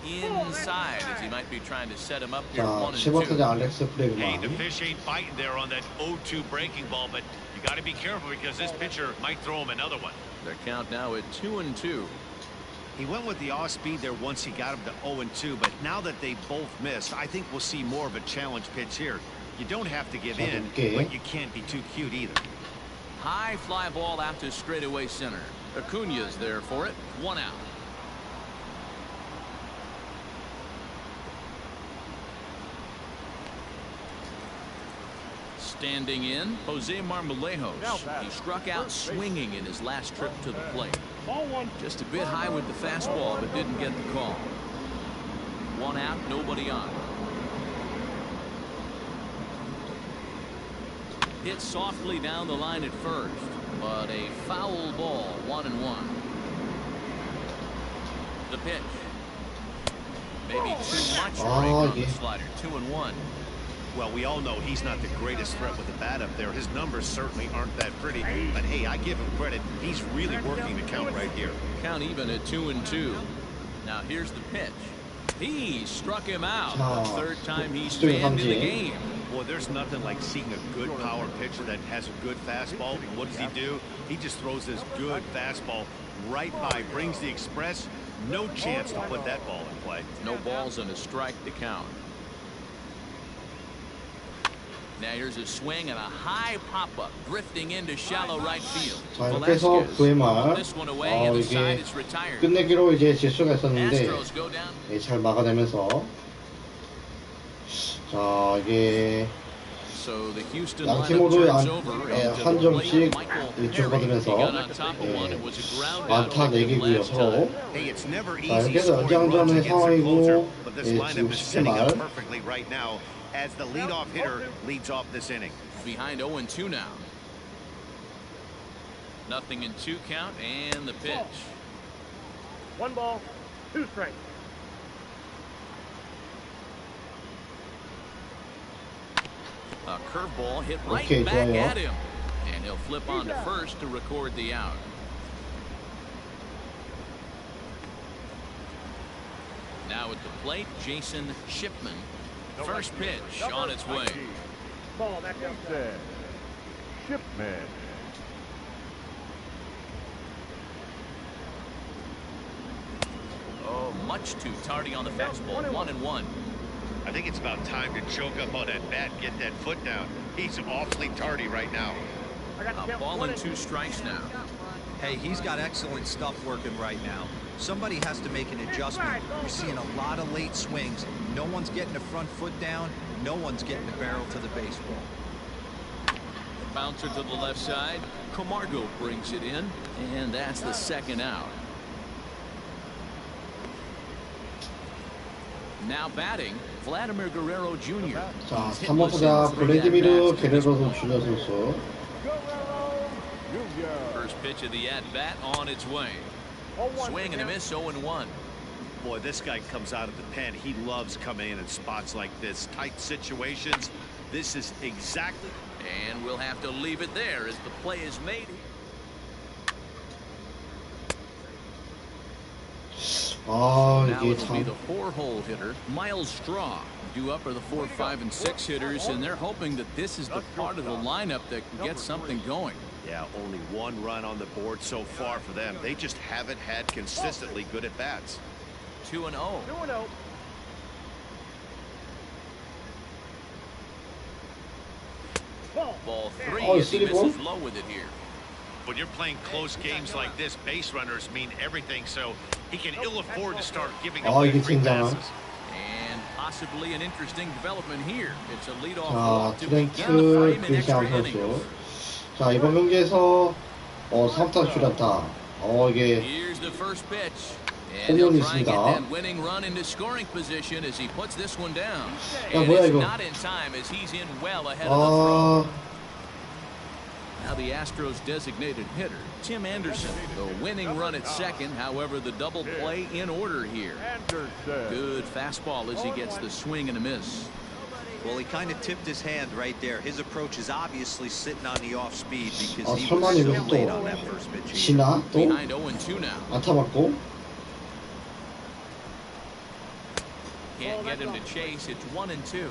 Inside, as he might be trying to set him up here. 자, 1-2. 7번타자 알렉스 Hey, the 프레그만. fish ain't biting there on that 0-2 breaking ball, but you got to be careful because this pitcher might throw him another one. Their count now at 2-2. He went with the off speed there once he got him to 0-2, but now that they both missed, I think we'll see more of a challenge pitch here. You don't have to give in, but you can't be too cute either. High fly ball out to straightaway center. Acuna's there for it. 1 out. Standing in, Jose Marmolejos. He struck out swinging in his last trip to the plate. Just a bit high with the fastball, but didn't get the call. 1 out, nobody on. Hit softly down the line at first, but a foul ball. 1-1. The pitch. Maybe too much break on the slider. 2-1. Well, we all know he's not the greatest threat with the bat up there. His numbers certainly aren't that pretty. But hey, I give him credit. He's really working the count right here. Count even at 2-2. Now here's the pitch. He struck him out. The third time he's fanned in the game. Boy, there's nothing like seeing a good power pitcher that has a good fastball. What does he do? He just throws this good fastball right by, brings the express. No chance to put that ball in play. No balls and a strike to count. Now here's a swing and a high pop-up, drifting into shallow right field. 자, 이렇게 해서 9회 말 this one away, and the side 이게 is retired. 끝내기로 이제 질 수가 있었는데 Astros go down. 예, 잘 막아내면서 자 이게 So the Houston 양 lineup 팀으로 turns over. 한 점씩 주고받으면서 안타 4개고요 서로. Hey, it's never 자, easy 이렇게 해서 scoring runs 연장전의 against a closer, 상황이고 but this 예, lineup 지금 is 10회 setting up 말 perfectly right now as the leadoff hitter leads off this inning. Behind 0-2 now. Nothing in 2 count, and the pitch. 1 ball, 2 strikes. A curveball hit right Okay, back 좋아요. at him. And he'll flip on to first to record the out. Now at the plate, Jason Shipman. First pitch on its way. Ball back up. Shipman. Oh, much too tardy on the fastball. 1-1. I think it's about time to choke up on that bat, get that foot down. He's awfully tardy right now. A ball and 2 strikes now. Hey, he's got excellent stuff working right now. Somebody has to make an adjustment. We're seeing a lot of late swings. No one's getting the front foot down. No one's getting the barrel to the baseball. Bouncer to the left side. Camargo brings it in, and that's the second out. Now batting, Vladimir Guerrero Jr. 자 3번 타자 블레디미르 게레로 주니어 선수. First pitch of the at-bat on its way. Swing and a miss, 0-1. Boy, this guy comes out of the pen. He loves coming in spots like this. Tight situations. This is exactly. And we'll have to leave it there as the play is made. 아 Now 이게 it'll be 참 the 4-hole hitter, Miles Straw, due up are the 4, 5, and 6 hitters, and they're hoping that this is the part of the lineup that can get something going. Yeah, only 1 run on the board so far for them. They just haven't had consistently good at bats. 2-0. 2-0. Ball 3 Oh, as he silly ball. misses low with it here. When you're playing close games like this, base runners mean everything, so he can ill afford to start giving 아 away 이게 free 진짜 passes. And possibly an interesting development here. It's a leadoff 자 walk to begin the 트랭크 frame in extra 그리시암 innings. 선수. 자 이번 경기에서 3타 출연타. 이게 Here's the first pitch. And he'll 홈런이 try and get 있습니다. that winning run into scoring position as he puts this one down. 야, And 뭐야, it's 이거. not in time as he's in well ahead of the throw. 아 Now the Astros designated hitter, Tim Anderson, the winning run at second. However, the double play in order here. Anderson. Good fastball as he gets the swing and a miss. Well, he kind of tipped his hand right there. His approach is obviously sitting on the off speed because 아 he 설마 was so 이거 late on 또 that first pitch. 지나 또 Behind 0-2 now. 안타 맞고. Can't get him to chase. It's 1-2.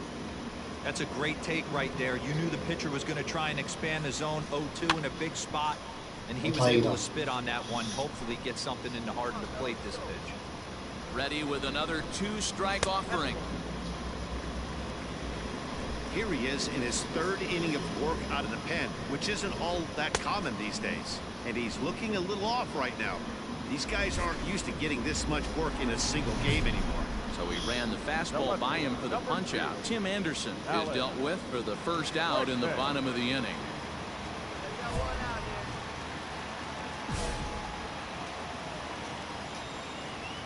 That's a great take right there. You knew the pitcher was going to try and expand the zone 0-2 in a big spot, and he was able to spit on that one. Hopefully get something in the heart of the plate this pitch. Ready with another 2-strike offering. Here he is in his 3rd inning of work out of the pen, which isn't all that common these days. And he's looking a little off right now. These guys aren't used to getting this much work in a single game anymore. So he ran the fastball by him for the punch-out. Tim Anderson is dealt with for the first out in the bottom of the inning.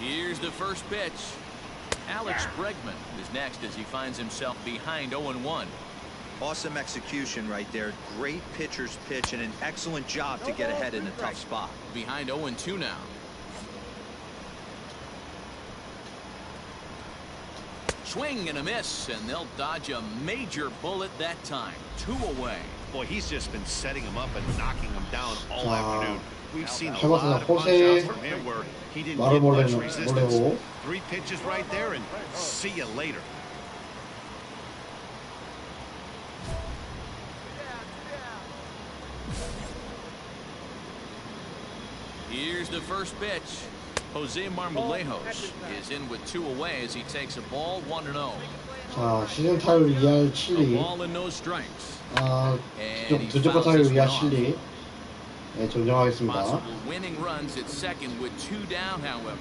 Here's the first pitch. Alex Bregman is next as he finds himself behind 0-1. Awesome execution right there. Great pitcher's pitch and an excellent job to get ahead in a tough spot. Behind 0-2 now. Swing and a miss, and they'll dodge a major bullet that time. 2 away. Boy, he's just been setting him up and knocking him down all 자, afternoon. We've seen a 잘 lot 봤습니다. of punch 호세 outs from him where he didn't 말을 get much 몰래고 resistance. 3 pitches right there, and see you later. Here's the first pitch. Jose Marmolejos is in with 2 away as he takes a ball 1-0. 자, 시즌 타율 2할 A 7리. ball and no strikes. 두조과 타율 2할 7리. 네, 정정하겠습니다. Possible winning runs at second with 2 down, however.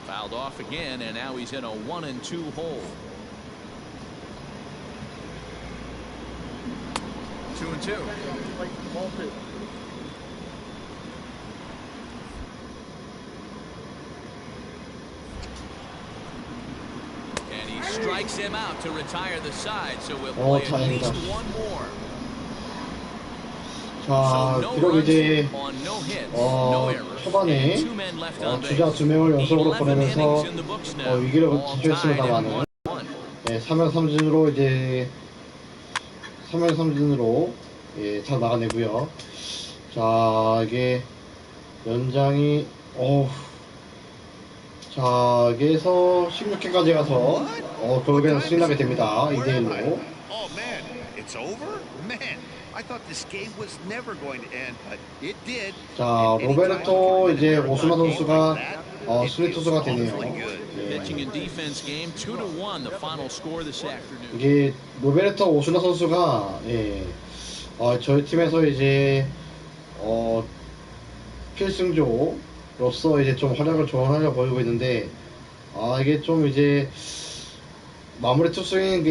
Fouled off again, and now he's in a 1-2 hole. 2-2. And he strikes him out to retire the side, so we'll play at least one more. 자, 비록 이제 초반에 주자 2명을 연속으로 보내면서 위기를 자초했습니다만은 3연 3진으로 이제 3연 3진으로 잘 나가내고요. 자, 이게 연장이 자, 여기에서 16회까지 가서 결국에는 승리하게 됩니다. 2대1로. 자, 로베르토 이제 오스나 선수가 수비 투수가 되네요. 이게 로베르토 오스나 선수가 저희 팀에서 이제 필승조로서 이제 좀 활약을 좋은 활약을 보이고 있는데 이게 좀 이제 마무리 투수인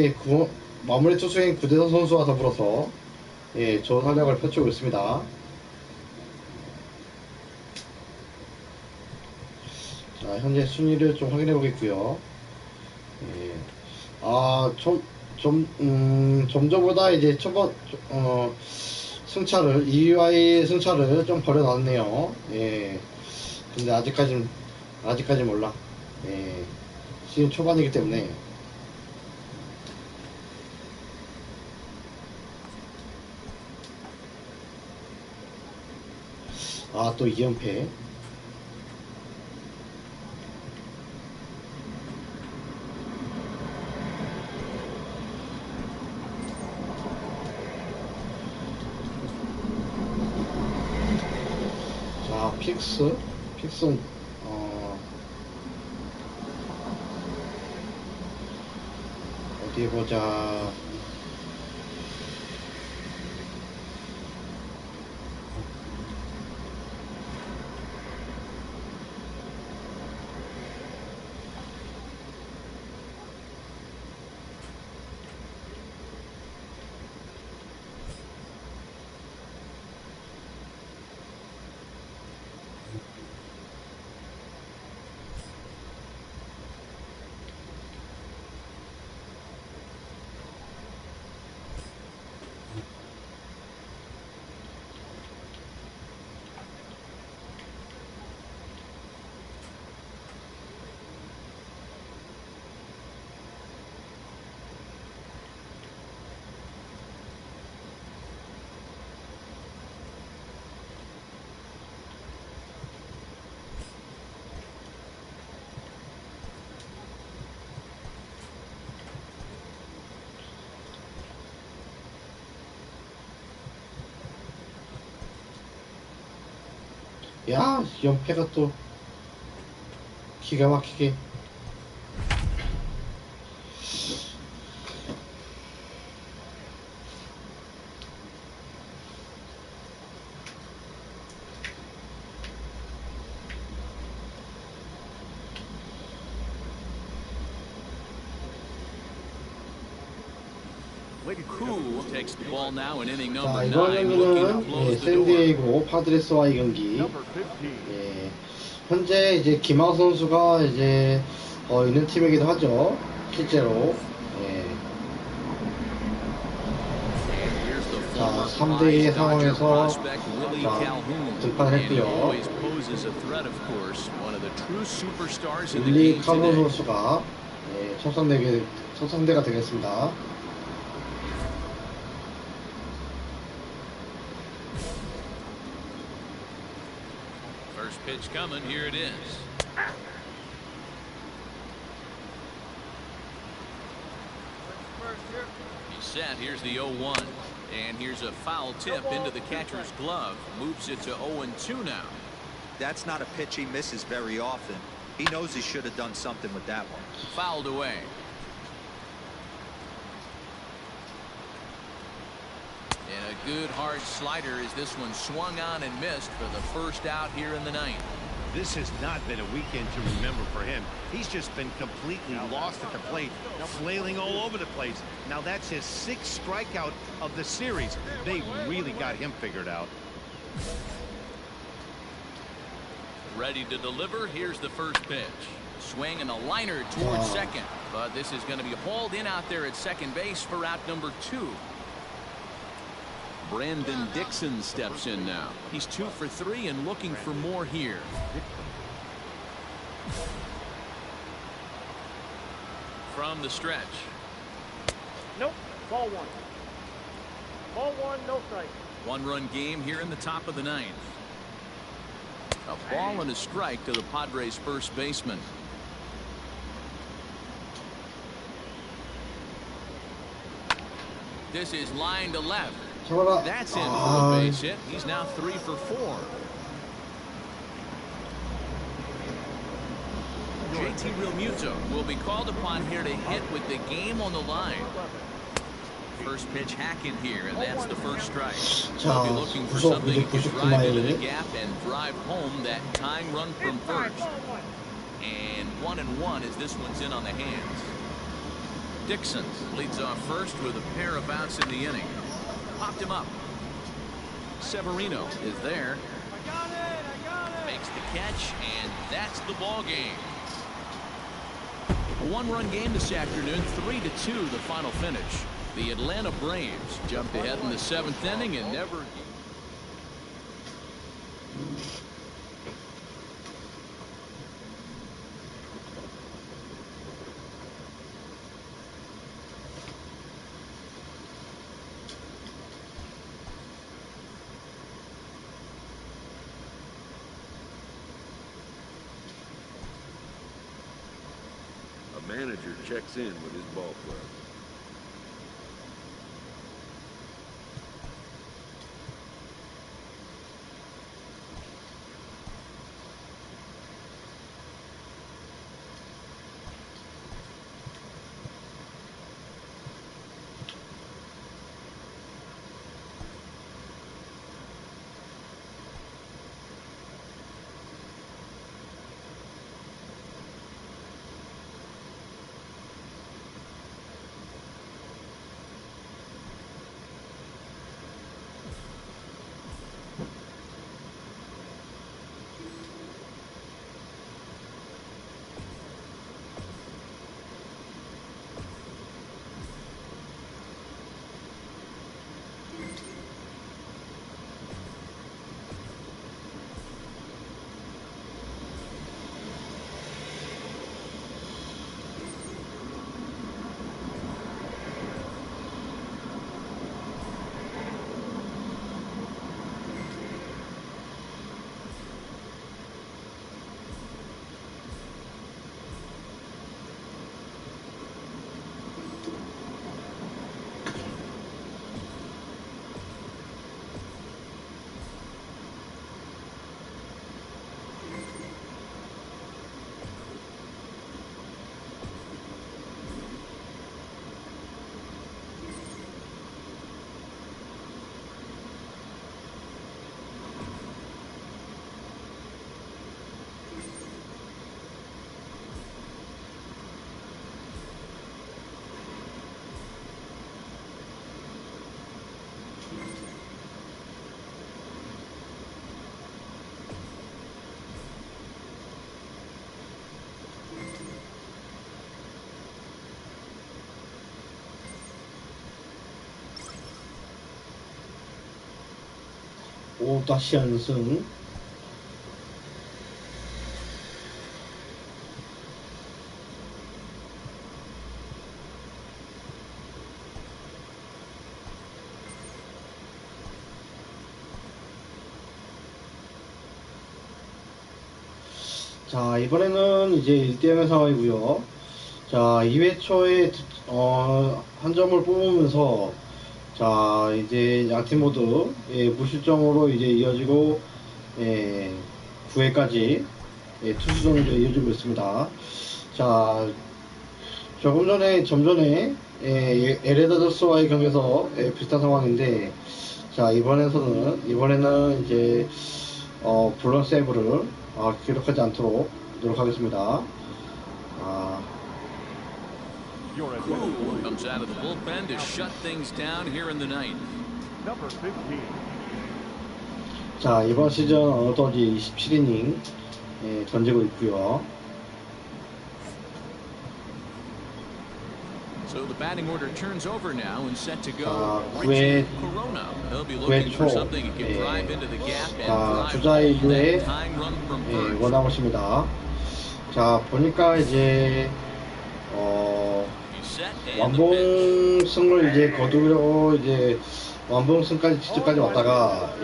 구대선 선수와 더불어서 좋은 활약을 펼치고 있습니다. 자, 현재 순위를 좀 확인해 보겠고요. 좀 전보다 이제 승차를 2위와의 승차를 좀 벌여놨네요. 근데 아직까지 몰라. 시즌 초반이기 때문에. 또 2연패. 자, 픽스 어디 보자. 야, 연패가 또 기가 막히게. 자, 이번 경기는 샌디에이고 파드레스와의 경기. 현재 이제 김하우 선수가 이제 있는 팀이기도 하죠. 실제로. 자, 3대2의 상황에서 등판을 했고요. 윌리 칼로 선수가 첫 상대가 되겠습니다. Pitch coming, here it is. He's set, here's the 0-1. And here's a foul tip into the catcher's glove. Moves it to 0-2 now. That's not a pitch he misses very often. He knows he should have done something with that one. Fouled away. And a good hard slider as this one swung on and missed for the first out here in the ninth. This has not been a weekend to remember for him. He's just been completely lost at the plate, flailing all over the place. Now that's his 6th strikeout of the series. They really got him figured out. Ready to deliver. Here's the first pitch. Swing and a liner towards second. But this is going to be hauled in out there at second base for out number 2. Brandon Dixon steps in now. He's 2 for 3 and looking for more here. From the stretch. Nope. Ball 1. Ball 1, no strike. 1-run game here in the top of the ninth. A ball and a strike to the Padres' first baseman. This is line to left. That's in for a base hit. He's now 3 for 4. JT Realmuto will be called upon here to hit with the game on the line. First pitch hacking here, and that's the first strike. He'll be looking for something to drive into the gap and drive home that tying run from first. And 1-1 as this one's in on the hands. Dixon leads off first with a pair of outs in the inning. Popped him up. Severino is there. Makes the catch, and that's the ball game. A 1-run game this afternoon, 3-2 the final finish. The Atlanta Braves jumped ahead in the 7th inning and never. A manager checks in with his ball club. 다시 연승. 자, 이번에는 이제 1대0의 상황이고요. 자, 2회 초에 한 점을 뽑으면서 자, 이제 양팀 모두 무실점으로 이제 이어지고 9회까지 예, 투수전으로 이어지고 있습니다. 자, 좀 전에 LA 다저스와의 경기에서 비슷한 상황인데, 자 이번에는 이제 블런 세이브를 기록하지 않도록 노력하겠습니다. Comes out of the bullpen to shut things down here in the ninth. Number 15. 자, 이번 시즌 어느덧 27이닝 던지고 있고요. So the batting order turns over now and set to go. 자, Richie Corona. He'll be 9회 looking for 초 something he can drive into the gap and 자, drive 주자 home 2루에 that tying run from first. 원아웃입니다. 자, 보니까 이제 He's set and the pitch. 완봉승을 이제 거두려고 이제 완봉승까지 지점까지 왔다가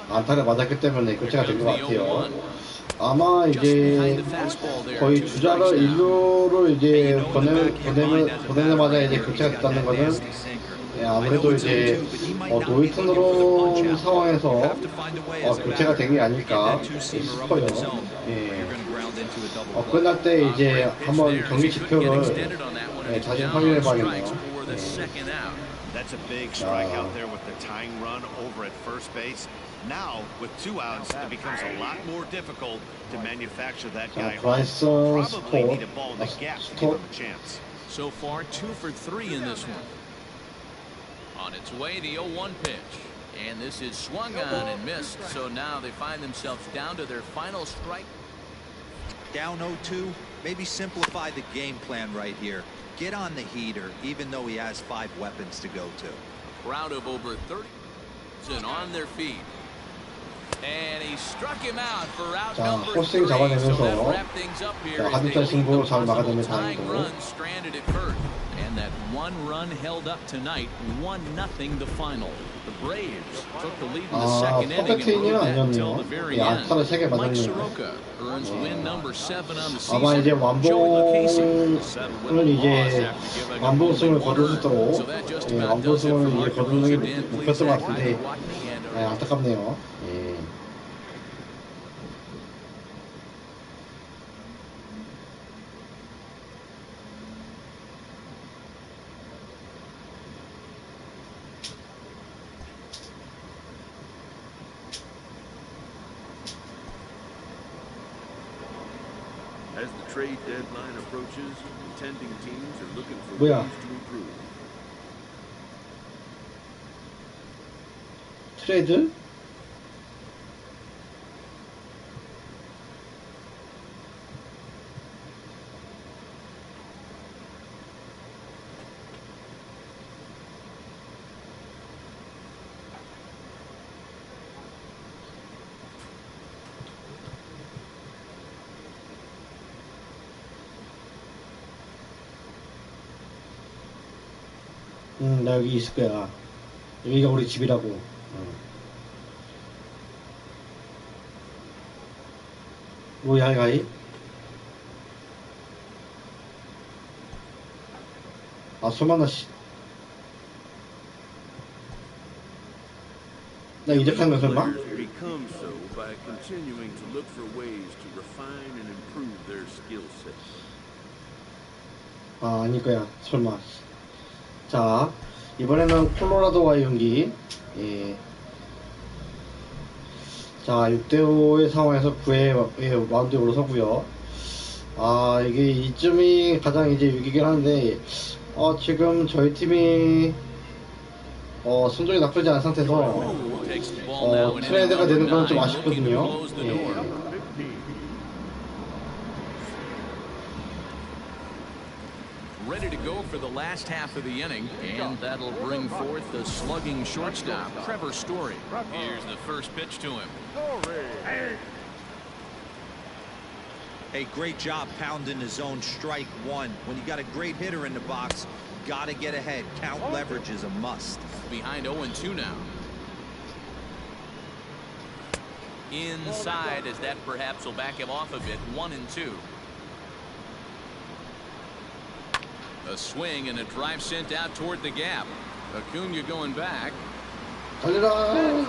안타를 맞았기 때문에 교체가 된 것 같아요. 아마 이제 거의 주자를 1루로 이제 보내자마자 이제 교체가 됐다는 거는 아무래도 이제 노이튼으로 상황에서 교체가 된 게 아닐까 싶어요. 끝날 때 이제 한번 경기 지표를 다시 확인해 봐야겠네요. That's a big strikeout there with the tying run over at first base. Now, with 2 outs, it becomes a lot more difficult to manufacture that guy. Probably need a ball in the gap to give him a chance. So far, 2 for 3 in this one. On its way, the 0-1 pitch. And this is swung on and missed. So now they find themselves down to their final strike. Down 0-2, maybe simplify the game plan right here. Get on the heater, even though he has 5 weapons to go to. Crowd of over 30 and on their feet. And he struck him out for out number 3. So that wrapped things up here as they leave the possible tying run stranded at first. And that 1 run held up tonight, 1-0 the final. The Braves took the lead in the second inning and rode that until the very end. Mike Soroka earns win number 7 on the 아마 이제 season. Joey Lucchesi 완봉은 이제 완봉승을 거둘 수 있도록 완봉승을 이제 거두는 게 목표였던 것 같은데 안타깝네요. As the trade deadline approaches, contending teams are looking for 뭐야? ways to improve. 트레이드? 나 여기 있을 거야. 여기가 우리 집이라고. 뭐야, 가이? 소만아 씨. 나 이적한 거 설마? Players become so by continuing to look for ways to refine and improve their skill sets. 아닐 거야. 설마. 자, 이번에는 콜로라도와의 경기. 자, 6대5의 상황에서 9회 마운드에 올라서고요. 이게 이점이 가장 이제 위기긴 한데, 지금 저희 팀이 성적이 나쁘지 않은 상태에서 트레이드가 되는 건 좀 아쉽거든요. Ready to go for the last half of the inning, and that'll bring forth the slugging shortstop, Trevor Story. Here's the first pitch to him. Hey, great job pounding the zone strike 1. When you got a great hitter in the box, got to get ahead. Count leverage is a must. Behind 0-2 now. Inside, as that perhaps will back him off a bit. 1-2. A swing and a drive sent out toward the gap. Acuna going back. 달려라.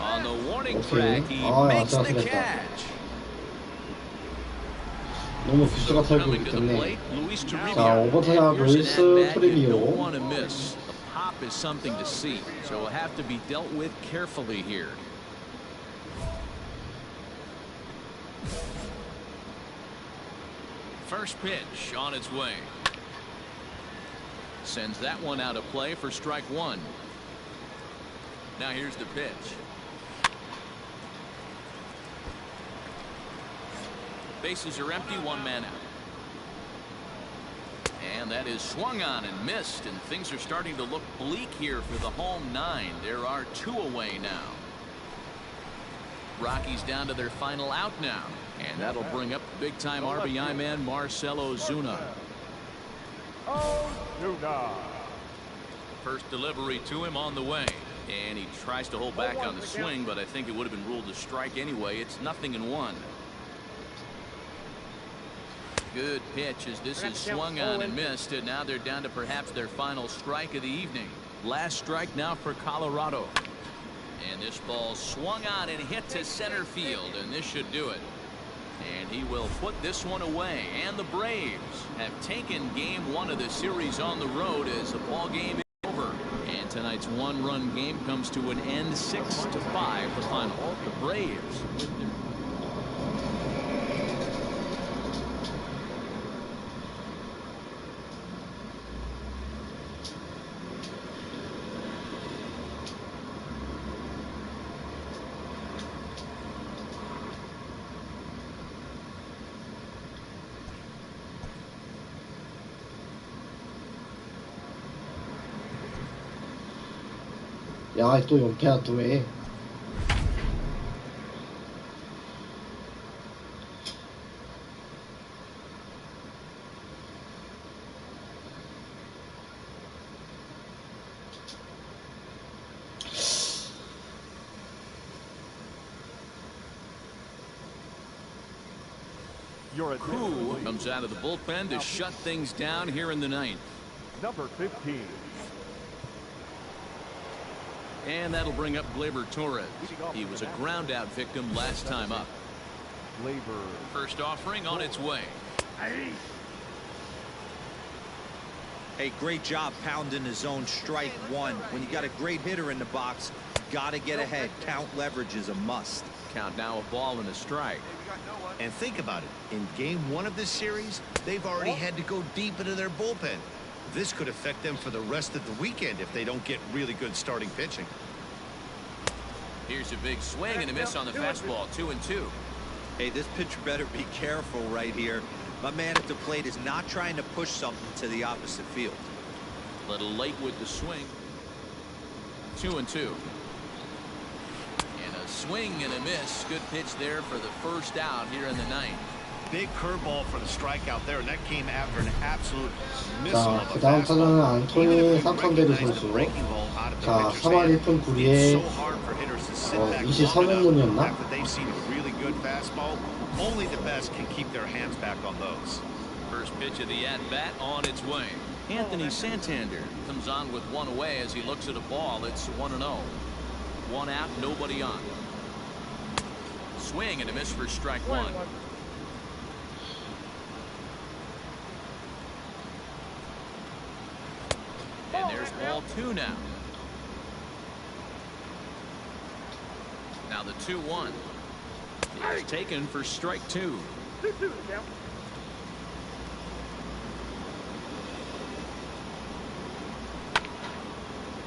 On the warning track, he makes the catch. 너무 규수가 So 살고 coming 있기 to the 때문에 plate, Luis 자 Toribio. 오버타자 Here's an 루이스 at-bat you don't 토리비오. want to miss. The pop is something to see, so will have to be dealt with carefully here. First pitch on its way. Sends that one out of play for strike one. Now here's the pitch. Bases are empty, one man out. And that is swung on and missed, and things are starting to look bleak here for the home nine. There are two away now. Rockies down to their final out now, and that'll bring up big-time RBI man Marcell Ozuna. Ozuna. First delivery to him on the way, and he tries to hold back on the swing, but I think it would have been ruled a strike anyway. It's 0-1. Good pitch as this is swung on and missed, and now they're down to perhaps their final strike of the evening. Last strike now for Colorado. And this ball swung on and hit to center field, and this should do it. And he will put this one away, and the Braves have taken game one of the series on the road as the ball game is over. And tonight's one-run game comes to an end, 6-5 the final. The Braves. 야, 또 연패야 또 왜? Who comes out of the bullpen to shut things down here in the ninth? Number 15. And that'll bring up Gleyber Torres. He was a ground out victim last time up. Gleyber. First offering on its way. Hey, great job pounding the zone, strike one. When you got a great hitter in the box, you got to get ahead. Count leverage is a must. Count now a ball and a strike. And think about it. In game one of this series, they've already had to go deep into their bullpen. This could affect them for the rest of the weekend if they don't get really good starting pitching. Here's a big swing and a miss on the fastball. 2-2. Hey, this pitcher better be careful right here. My man at the plate is not trying to push something to the opposite field. A little late with the swing. 2-2. And a swing and a miss. Good pitch there for the first out here in the ninth. Big curveball for the strikeout there, and that came after an absolute missile 자, of a 그 다음 타자는 fastball. 안토니 산탄베르 선수. 자, 3할 1푼 9리에 23홈런이었나? After they've seen a really good fastball, only the best can keep their hands back on those. First pitch of the at-bat on its way. Anthony Santander comes on with one away as he looks at a ball. It's 1-0. One out, nobody on. Swing and a miss for strike one. And there's ball two now. Now the 2-1 is taken for strike two.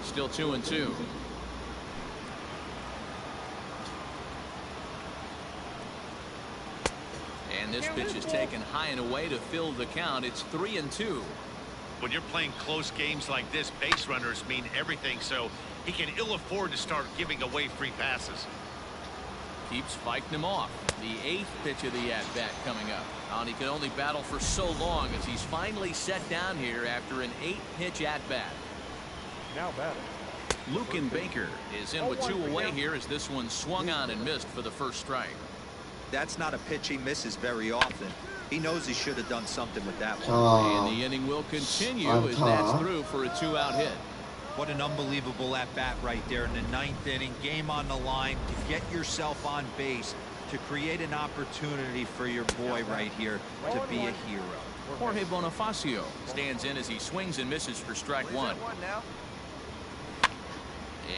Still 2-2. And this pitch is taken high and away to fill the count. It's 3-2. When you're playing close games like this, base runners mean everything, so he can ill afford to start giving away free passes. Keeps fighting him off. The 8th pitch of the at-bat coming up. And he can only battle for so long as he's finally set down here after an 8-pitch at-bat. Now batting. Luken Baker is in with two away here as this one swung on and missed for the first strike. That's not a pitch he misses very often. He knows he should have done something with that one. 자, And the inning will continue as that's through for a 2-out hit. What an unbelievable at-bat right there in the ninth inning. Game on the line to get yourself on base, to create an opportunity for your boy right here to be a hero. Jorge Bonifacio stands in as he swings and misses for strike one.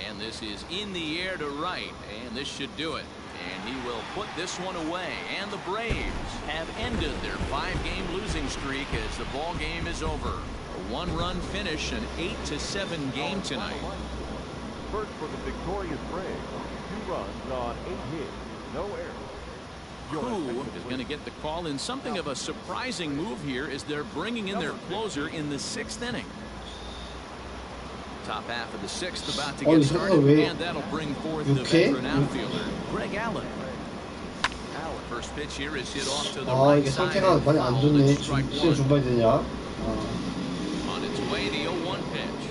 And this is in the air to right, and this should do it. And he will put this one away. And the Braves have ended their 5-game losing streak as the ball game is over. A 1-run finish, an 8-7 game tonight. First for the victorious Braves. 2 runs on 8 hits, no errors. Who is going to get the call in something of a surprising move here as they're bringing in their closer in the 6th inning. Top half of the 6th about to get started, and that'll bring forth the veteran outfielder, Greg Allen. First pitch here is hit off to the right 이게 side. 상태가 많이 안 좋네. 시즌 중반이 되냐? On its way, the 0-1 pitch.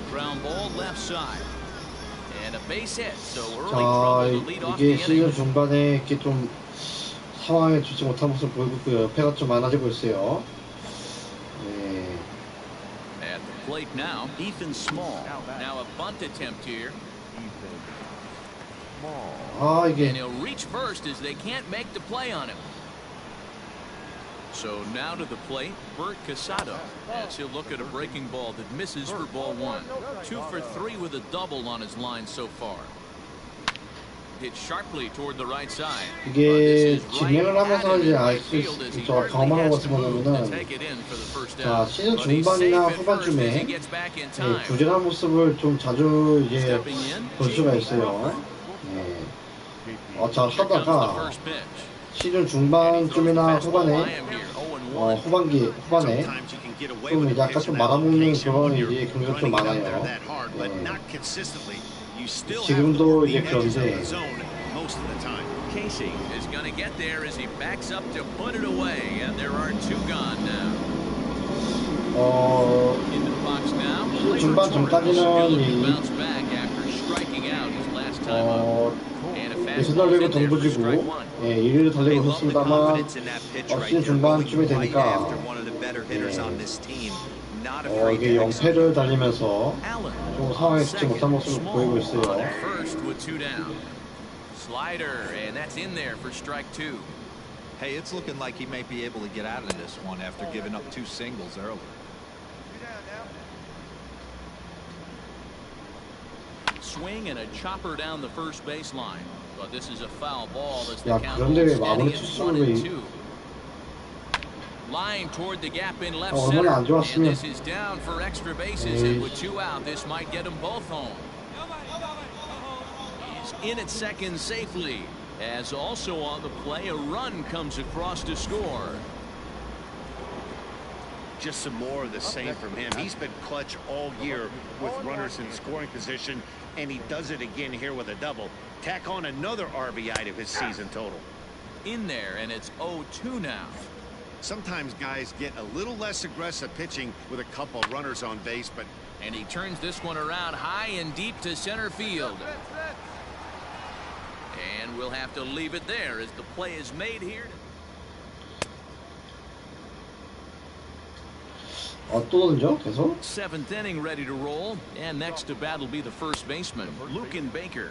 Ground ball left side. And a base hit, so early trouble to lead off the 이게 inning. 시즌 중반에 이렇게 좀 상황에 좋지 못한 모습을 보이고 있고요. 패가 좀 많아지고 있어요. 네. At the plate now, Ethan Small. Now a bunt attempt here. 아, And 이게 he'll reach first as they can't make the play on him. So now to the plate, Bert Casado, as he'll look at a breaking ball that misses for ball 1. 2 for 3 with a double on his line so far. Hit sharply toward the right side. 이게 진행을 하면서 이제 저 경험하는 것 같은 경우는 자, 시즌 중반이나 후반쯤에 부진한 모습을 좀 자주 이제 볼 수가 있어요. 네. 잘 하다가 시즌 중반쯤이나 후반에 후반에 좀 약간 좀 말아먹는 그런 이제 경우가 좀 많아요. 지금도 이제 그런데 Casey is going to get there as he backs up to put it away, and there are 2 gone now. Into the box now. 중반 전까지는 이 Bounce back after striking out his last time up. And a 계속 fastball 달리고 in there for 덩부지고 strike 1. 1위를 달리고 있었습니다만 시즌 중반쯤이 되니까 이게 영패를 달리면서 좀 상황에 좋지 못한 모습을 보이고 있어요. First with 2 down. Slider, and that's in there for strike 2. Hey, it's looking like he may be able to get out of this one after giving up 2 singles earlier. Swing and a chopper down the first baseline. But this is a foul ball as the 야, count 그런데 왜 holds 마무리 steady at 투수를 1-2. Line toward the gap in left 얼마나 center. 안 And 좋았으면 this is down for extra bases. And with 2 out, this might get them both home. He's in at second safely. As also on the play, a run comes across to score. Just some more of the same from him. He's been clutch all year with runners in scoring position, and he does it again here with a double. Tack on another RBI to his season total. In there, and it's 0-2 now. Sometimes guys get a little less aggressive pitching with a couple runners on base, but And he turns this one around high and deep to center field. And we'll have to leave it there as the play is made here. 또 던져? 계속? 7th inning ready to roll. And next to bat will be the first baseman, Lucan Baker.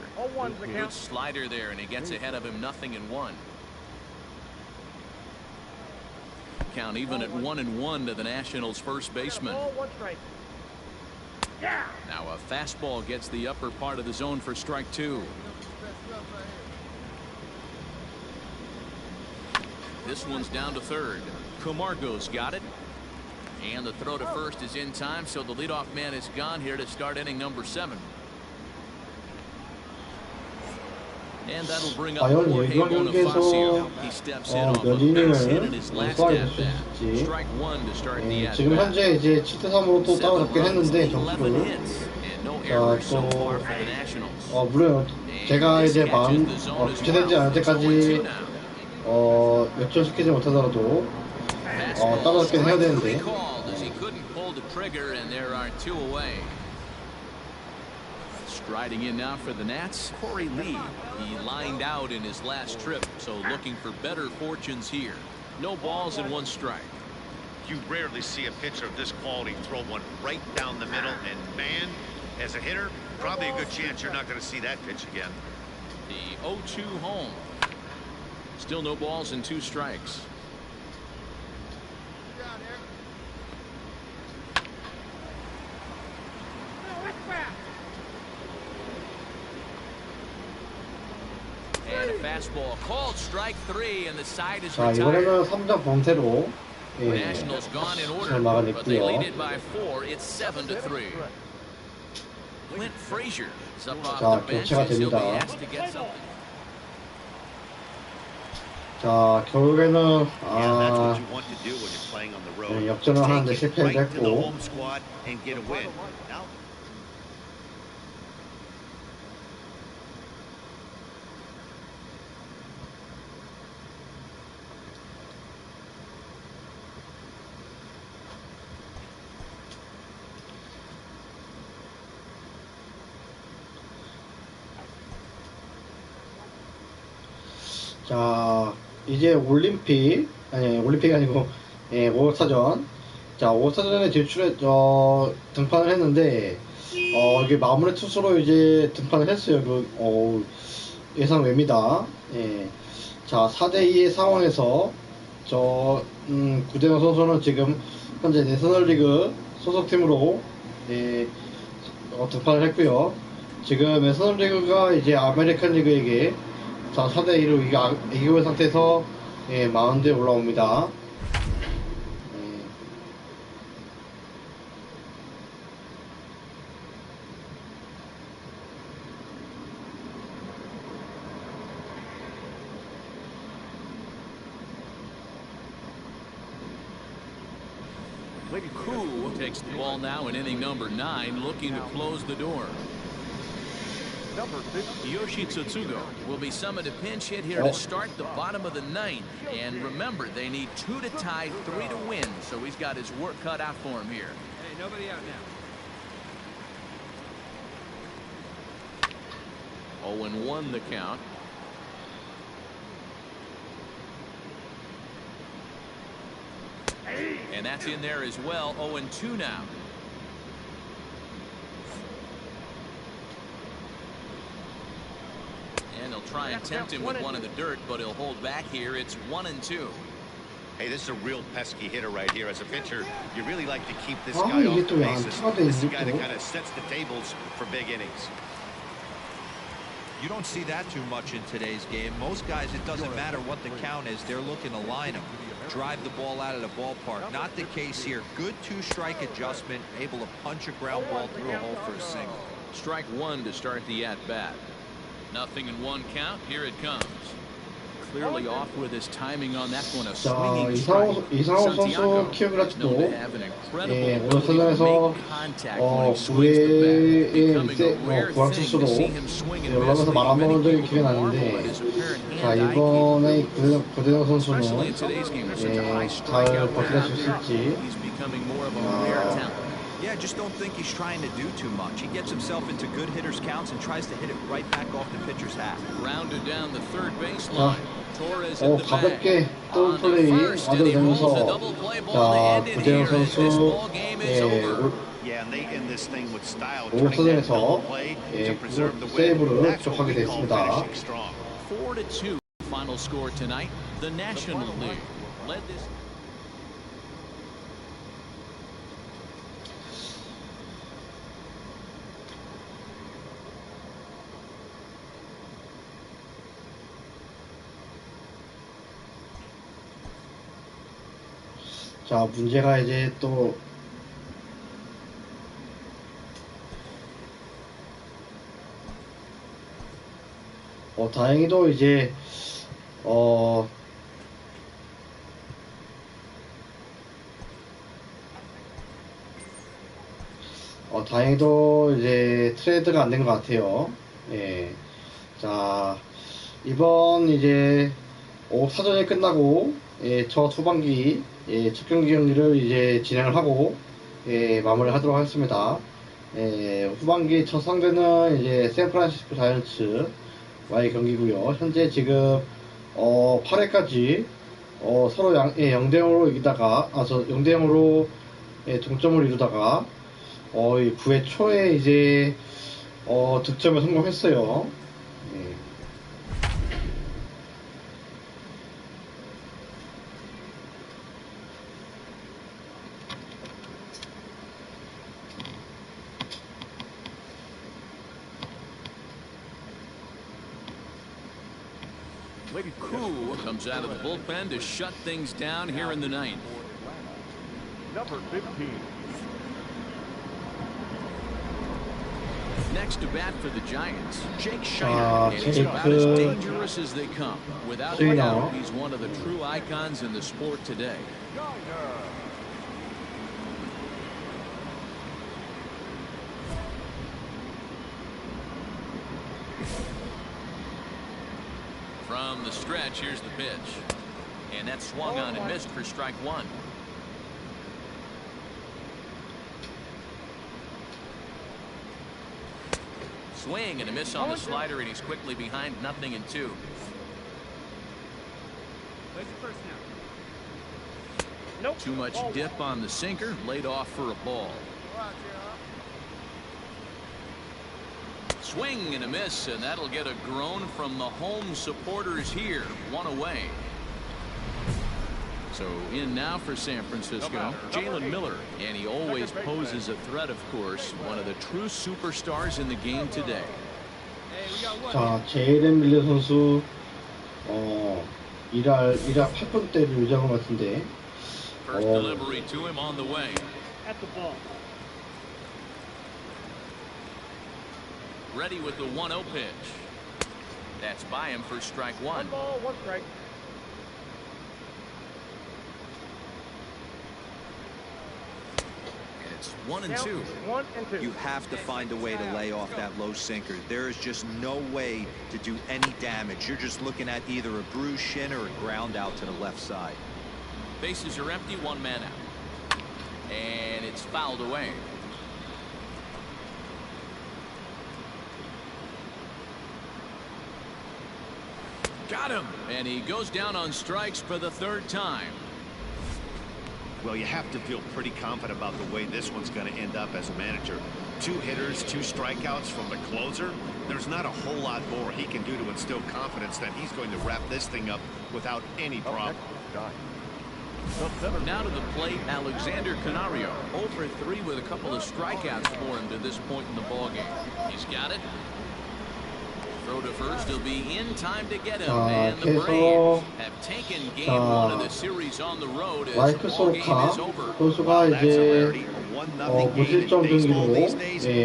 Good slider there, and he gets ahead of him 0-1. Count even at 1-1 to the Nationals' first baseman. Now a fastball gets the upper part of the zone for strike 2. This one's down to third. Camargo's got it. And the throw to first is in time, so the leadoff man is gone here to start inning number 7. And that'll bring up Jorge Bonifacio. He steps in off a base hit in his last at bat. Strike 1 to start the at 지금 bat. 현재 이제 7대3으로 또 따라잡긴 했는데 11 점수를 hits and no errors so far for the Nationals. 물론 제가 이제 마음 교체되지 않을 때까지 역전시키지 못하더라도 따라잡긴 해야 되는데. He couldn't pull the trigger, and there are 2 away. Striding in now for the Nats, Corey Lee. He lined out in his last trip, so looking for better fortunes here. No balls and 1 strike. you rarely see a pitcher of this quality throw one right down the middle, and man, as a hitter, probably a good chance you're not going to see that pitch again. The 0-2 home. Still no balls and 2 strikes. And a fastball called strike 3, and the side is 자, retired. 이번에는 3점 범퇴로 Nationals gone in order, 시험을 but they lead 막아냈고요. it by 4. It's 7-3. Clint Frazier is up off 자, the bench 교체가 as he'll be 됩니다. asked to get something. 자, 결국에는 Yeah, that's what you want to do when you're playing on the road. 역전을 하는데 Take it 실패를 right to the 했고, home squad and get a win. Now, 자, 이제 올림픽이 아니고, 5월사전. 자, 5월사전에 등판을 했는데, 이게 마무리 투수로 이제 등판을 했어요. 예상 외입니다. 예. 자, 4대2의 상황에서, 구대영 선수는 지금, 현재 내셔널리그 소속팀으로, 등판을 했고요. 지금 내셔널리그가 이제 아메리칸 리그에게 자, 4대2로 이기고 있는 상태에서 마운드에 올라옵니다. Koo takes the ball now in inning number 9, looking to close the door. Number 50. Yoshi Tsutsugo will be summoned a pinch hit here to start the bottom of the 9th. And remember, they need 2 to tie, 3 to win, so he's got his work cut out for him here. Hey, nobody out now. 0-1 the count. And that's in there as well. 0-2 now. And he'll try and tempt him with one in the dirt, but he'll hold back here. It's 1-2. hey, this is a real pesky hitter right here. As a pitcher, you really like to keep this 아, guy 이게 off the 또 안 bases. 차가 돼 This is the 있네, guy that 또. kind of sets the tables for big innings. You don't see that too much in today's game. Most guys, it doesn't matter what the count is, they're looking to line them, drive the ball out of the ballpark. Not the case here. Good 2-strike adjustment, able to punch a ground ball through a hole for a single. Strike 1 to start the at-bat. Nothing in 1 count. Here it comes. Clearly off with his timing on that one. A 자, swinging strike. 이상호 선수 Santiago is known 키워그라치도 to have an incredible 오늘 ability to 선전에서 make contact when he swings the bat. Becoming a rare 구왕 thing 투수로 to see him swing and miss. 올라가서 말아먹은 적이 Many 기억이 people marvel 나는데, at his apparent 자, hand-eye 이번에 구대영 especially 선수는 in today's game with such a high 잘 strikeout 버텨낼 rate. 수 있을지. He's becoming more of a rare talent. Yeah, just don't think he's trying to do too much. He gets himself into good hitters' counts and tries to hit it right back off the pitcher's hat. Rounded down the third baseline. Torres at the 가볍게 bag. 또 On to 플레이 first, and he rolls 얻어내면서, the double play ball to 자, end it 구대영 here as this 선수 ball game is over. Yeah, and they end this thing with style, turning that 오선에서 double play to preserve the win. 세이브를 That's what 족하게 we call 됐습니다. finishing strong. 4-2 final score tonight. The National League led this. 자, 문제가 이제 또 다행히도 이제 다행히도 이제 트레이드가 안 된 것 같아요. 예. 자, 이번 이제 사전이 끝나고 첫 후반기 첫 경기를 이제 진행을 하고 마무리를 하도록 하겠습니다. 후반기 첫 상대는 이제 샌프란시스코 자이언츠와의 경기고요. 현재 지금 8회까지 서로 0대0으로 이기다가 0대0으로 동점을 이루다가 이 9회 초에 이제 득점에 성공했어요. Koo comes out of the bullpen to shut things down here in the ninth. Number 15. Next to bat for the Giants, Jake Shiner, and he's about as dangerous as they come. Without a doubt, he's one of the true icons in the sport today. From the stretch, here's the pitch. And that swung on and missed for strike one. Swing and a miss on the slider, and he's quickly behind 0-2. Nope. Too much dip on the sinker, laid off for a ball. Swing and a miss, and that'll get a groan from the home supporters here. One away. So in now for San Francisco, Jalen Miller, and he always poses a threat, of course. One of the true superstars in the game today. 자, 제일은 밀러 선수 1할 8분대를 유지한 것 같은데. First delivery to him on the way. At the ball. Ready with the 1-0 pitch. That's by him for strike one. 1 ball, 1 strike. And it's 1-2. 1 and 2. You have to find a way to lay off that low sinker. There is just no way to do any damage. You're just looking at either a bruised shin or a ground out to the left side. Bases are empty, 1 man out. And it's fouled away. Got him. And he goes down on strikes for the 3rd time. Well, you have to feel pretty confident about the way this one's going to end up as a manager. 2 hitters, 2 strikeouts from the closer. There's not a whole lot more he can do to instill confidence that he's going to wrap this thing up without any problem. Now to the plate, Alexander Canario. 0-for-3 with a couple of strikeouts for him to this point in the ballgame. He's got it. Throw to first. He'll be in time to get him. And the Braves have taken game 1 of the series on the road as the ballgame is over. 선수가 이제 무실점 경기로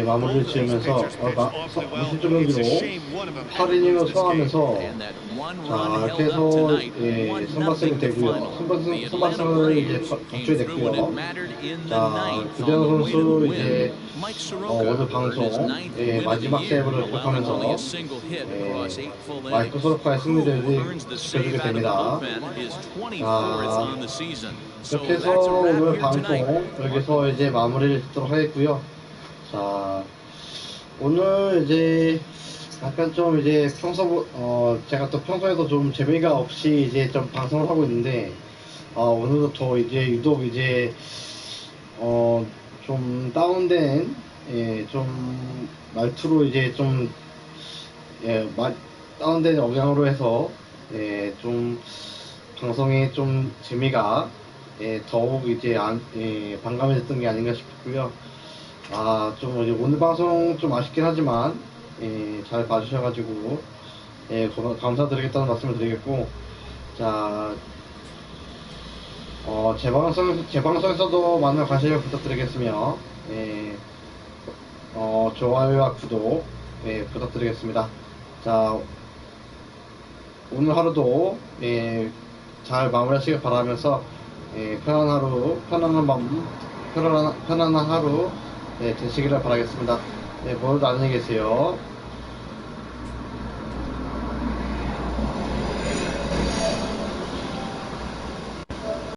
마무리를 지으면서 무실점 경기로 8이닝을 소화하면서 자 계속 선발승이 되고요. 선발승을 이제 독주이 됐고요. 자 구대현 선수 이제 오늘 방송 마지막 세이브를 기록하면서 마이크 소로카의 승리를 지켜주게 됩니다. 이렇게 해서 오늘 방송 여기서 이제 마무리를 짓도록 하겠고요. 자 오늘 이제 약간 좀 이제 제가 또 평소에도 좀 재미가 없이 이제 좀 방송을 하고 있는데 오늘도 더 이제 유독 이제 좀 다운된 좀 말투로 이제 좀 다운된 억양으로 해서 좀 방송에 좀 재미가 더욱 이제 반감해졌던 게 아닌가 싶고요. 좀 이제 오늘 방송 좀 아쉽긴 하지만 잘 봐주셔가지고 감사드리겠다는 말씀을 드리겠고, 자 제 방송에서도 많은 관심을 부탁드리겠으며 좋아요와 구독 부탁드리겠습니다. 자 오늘 하루도 잘 마무리하시길 바라면서 편안한 하루, 편안한 하루 되시기를 바라겠습니다. 모두 안녕히 계세요.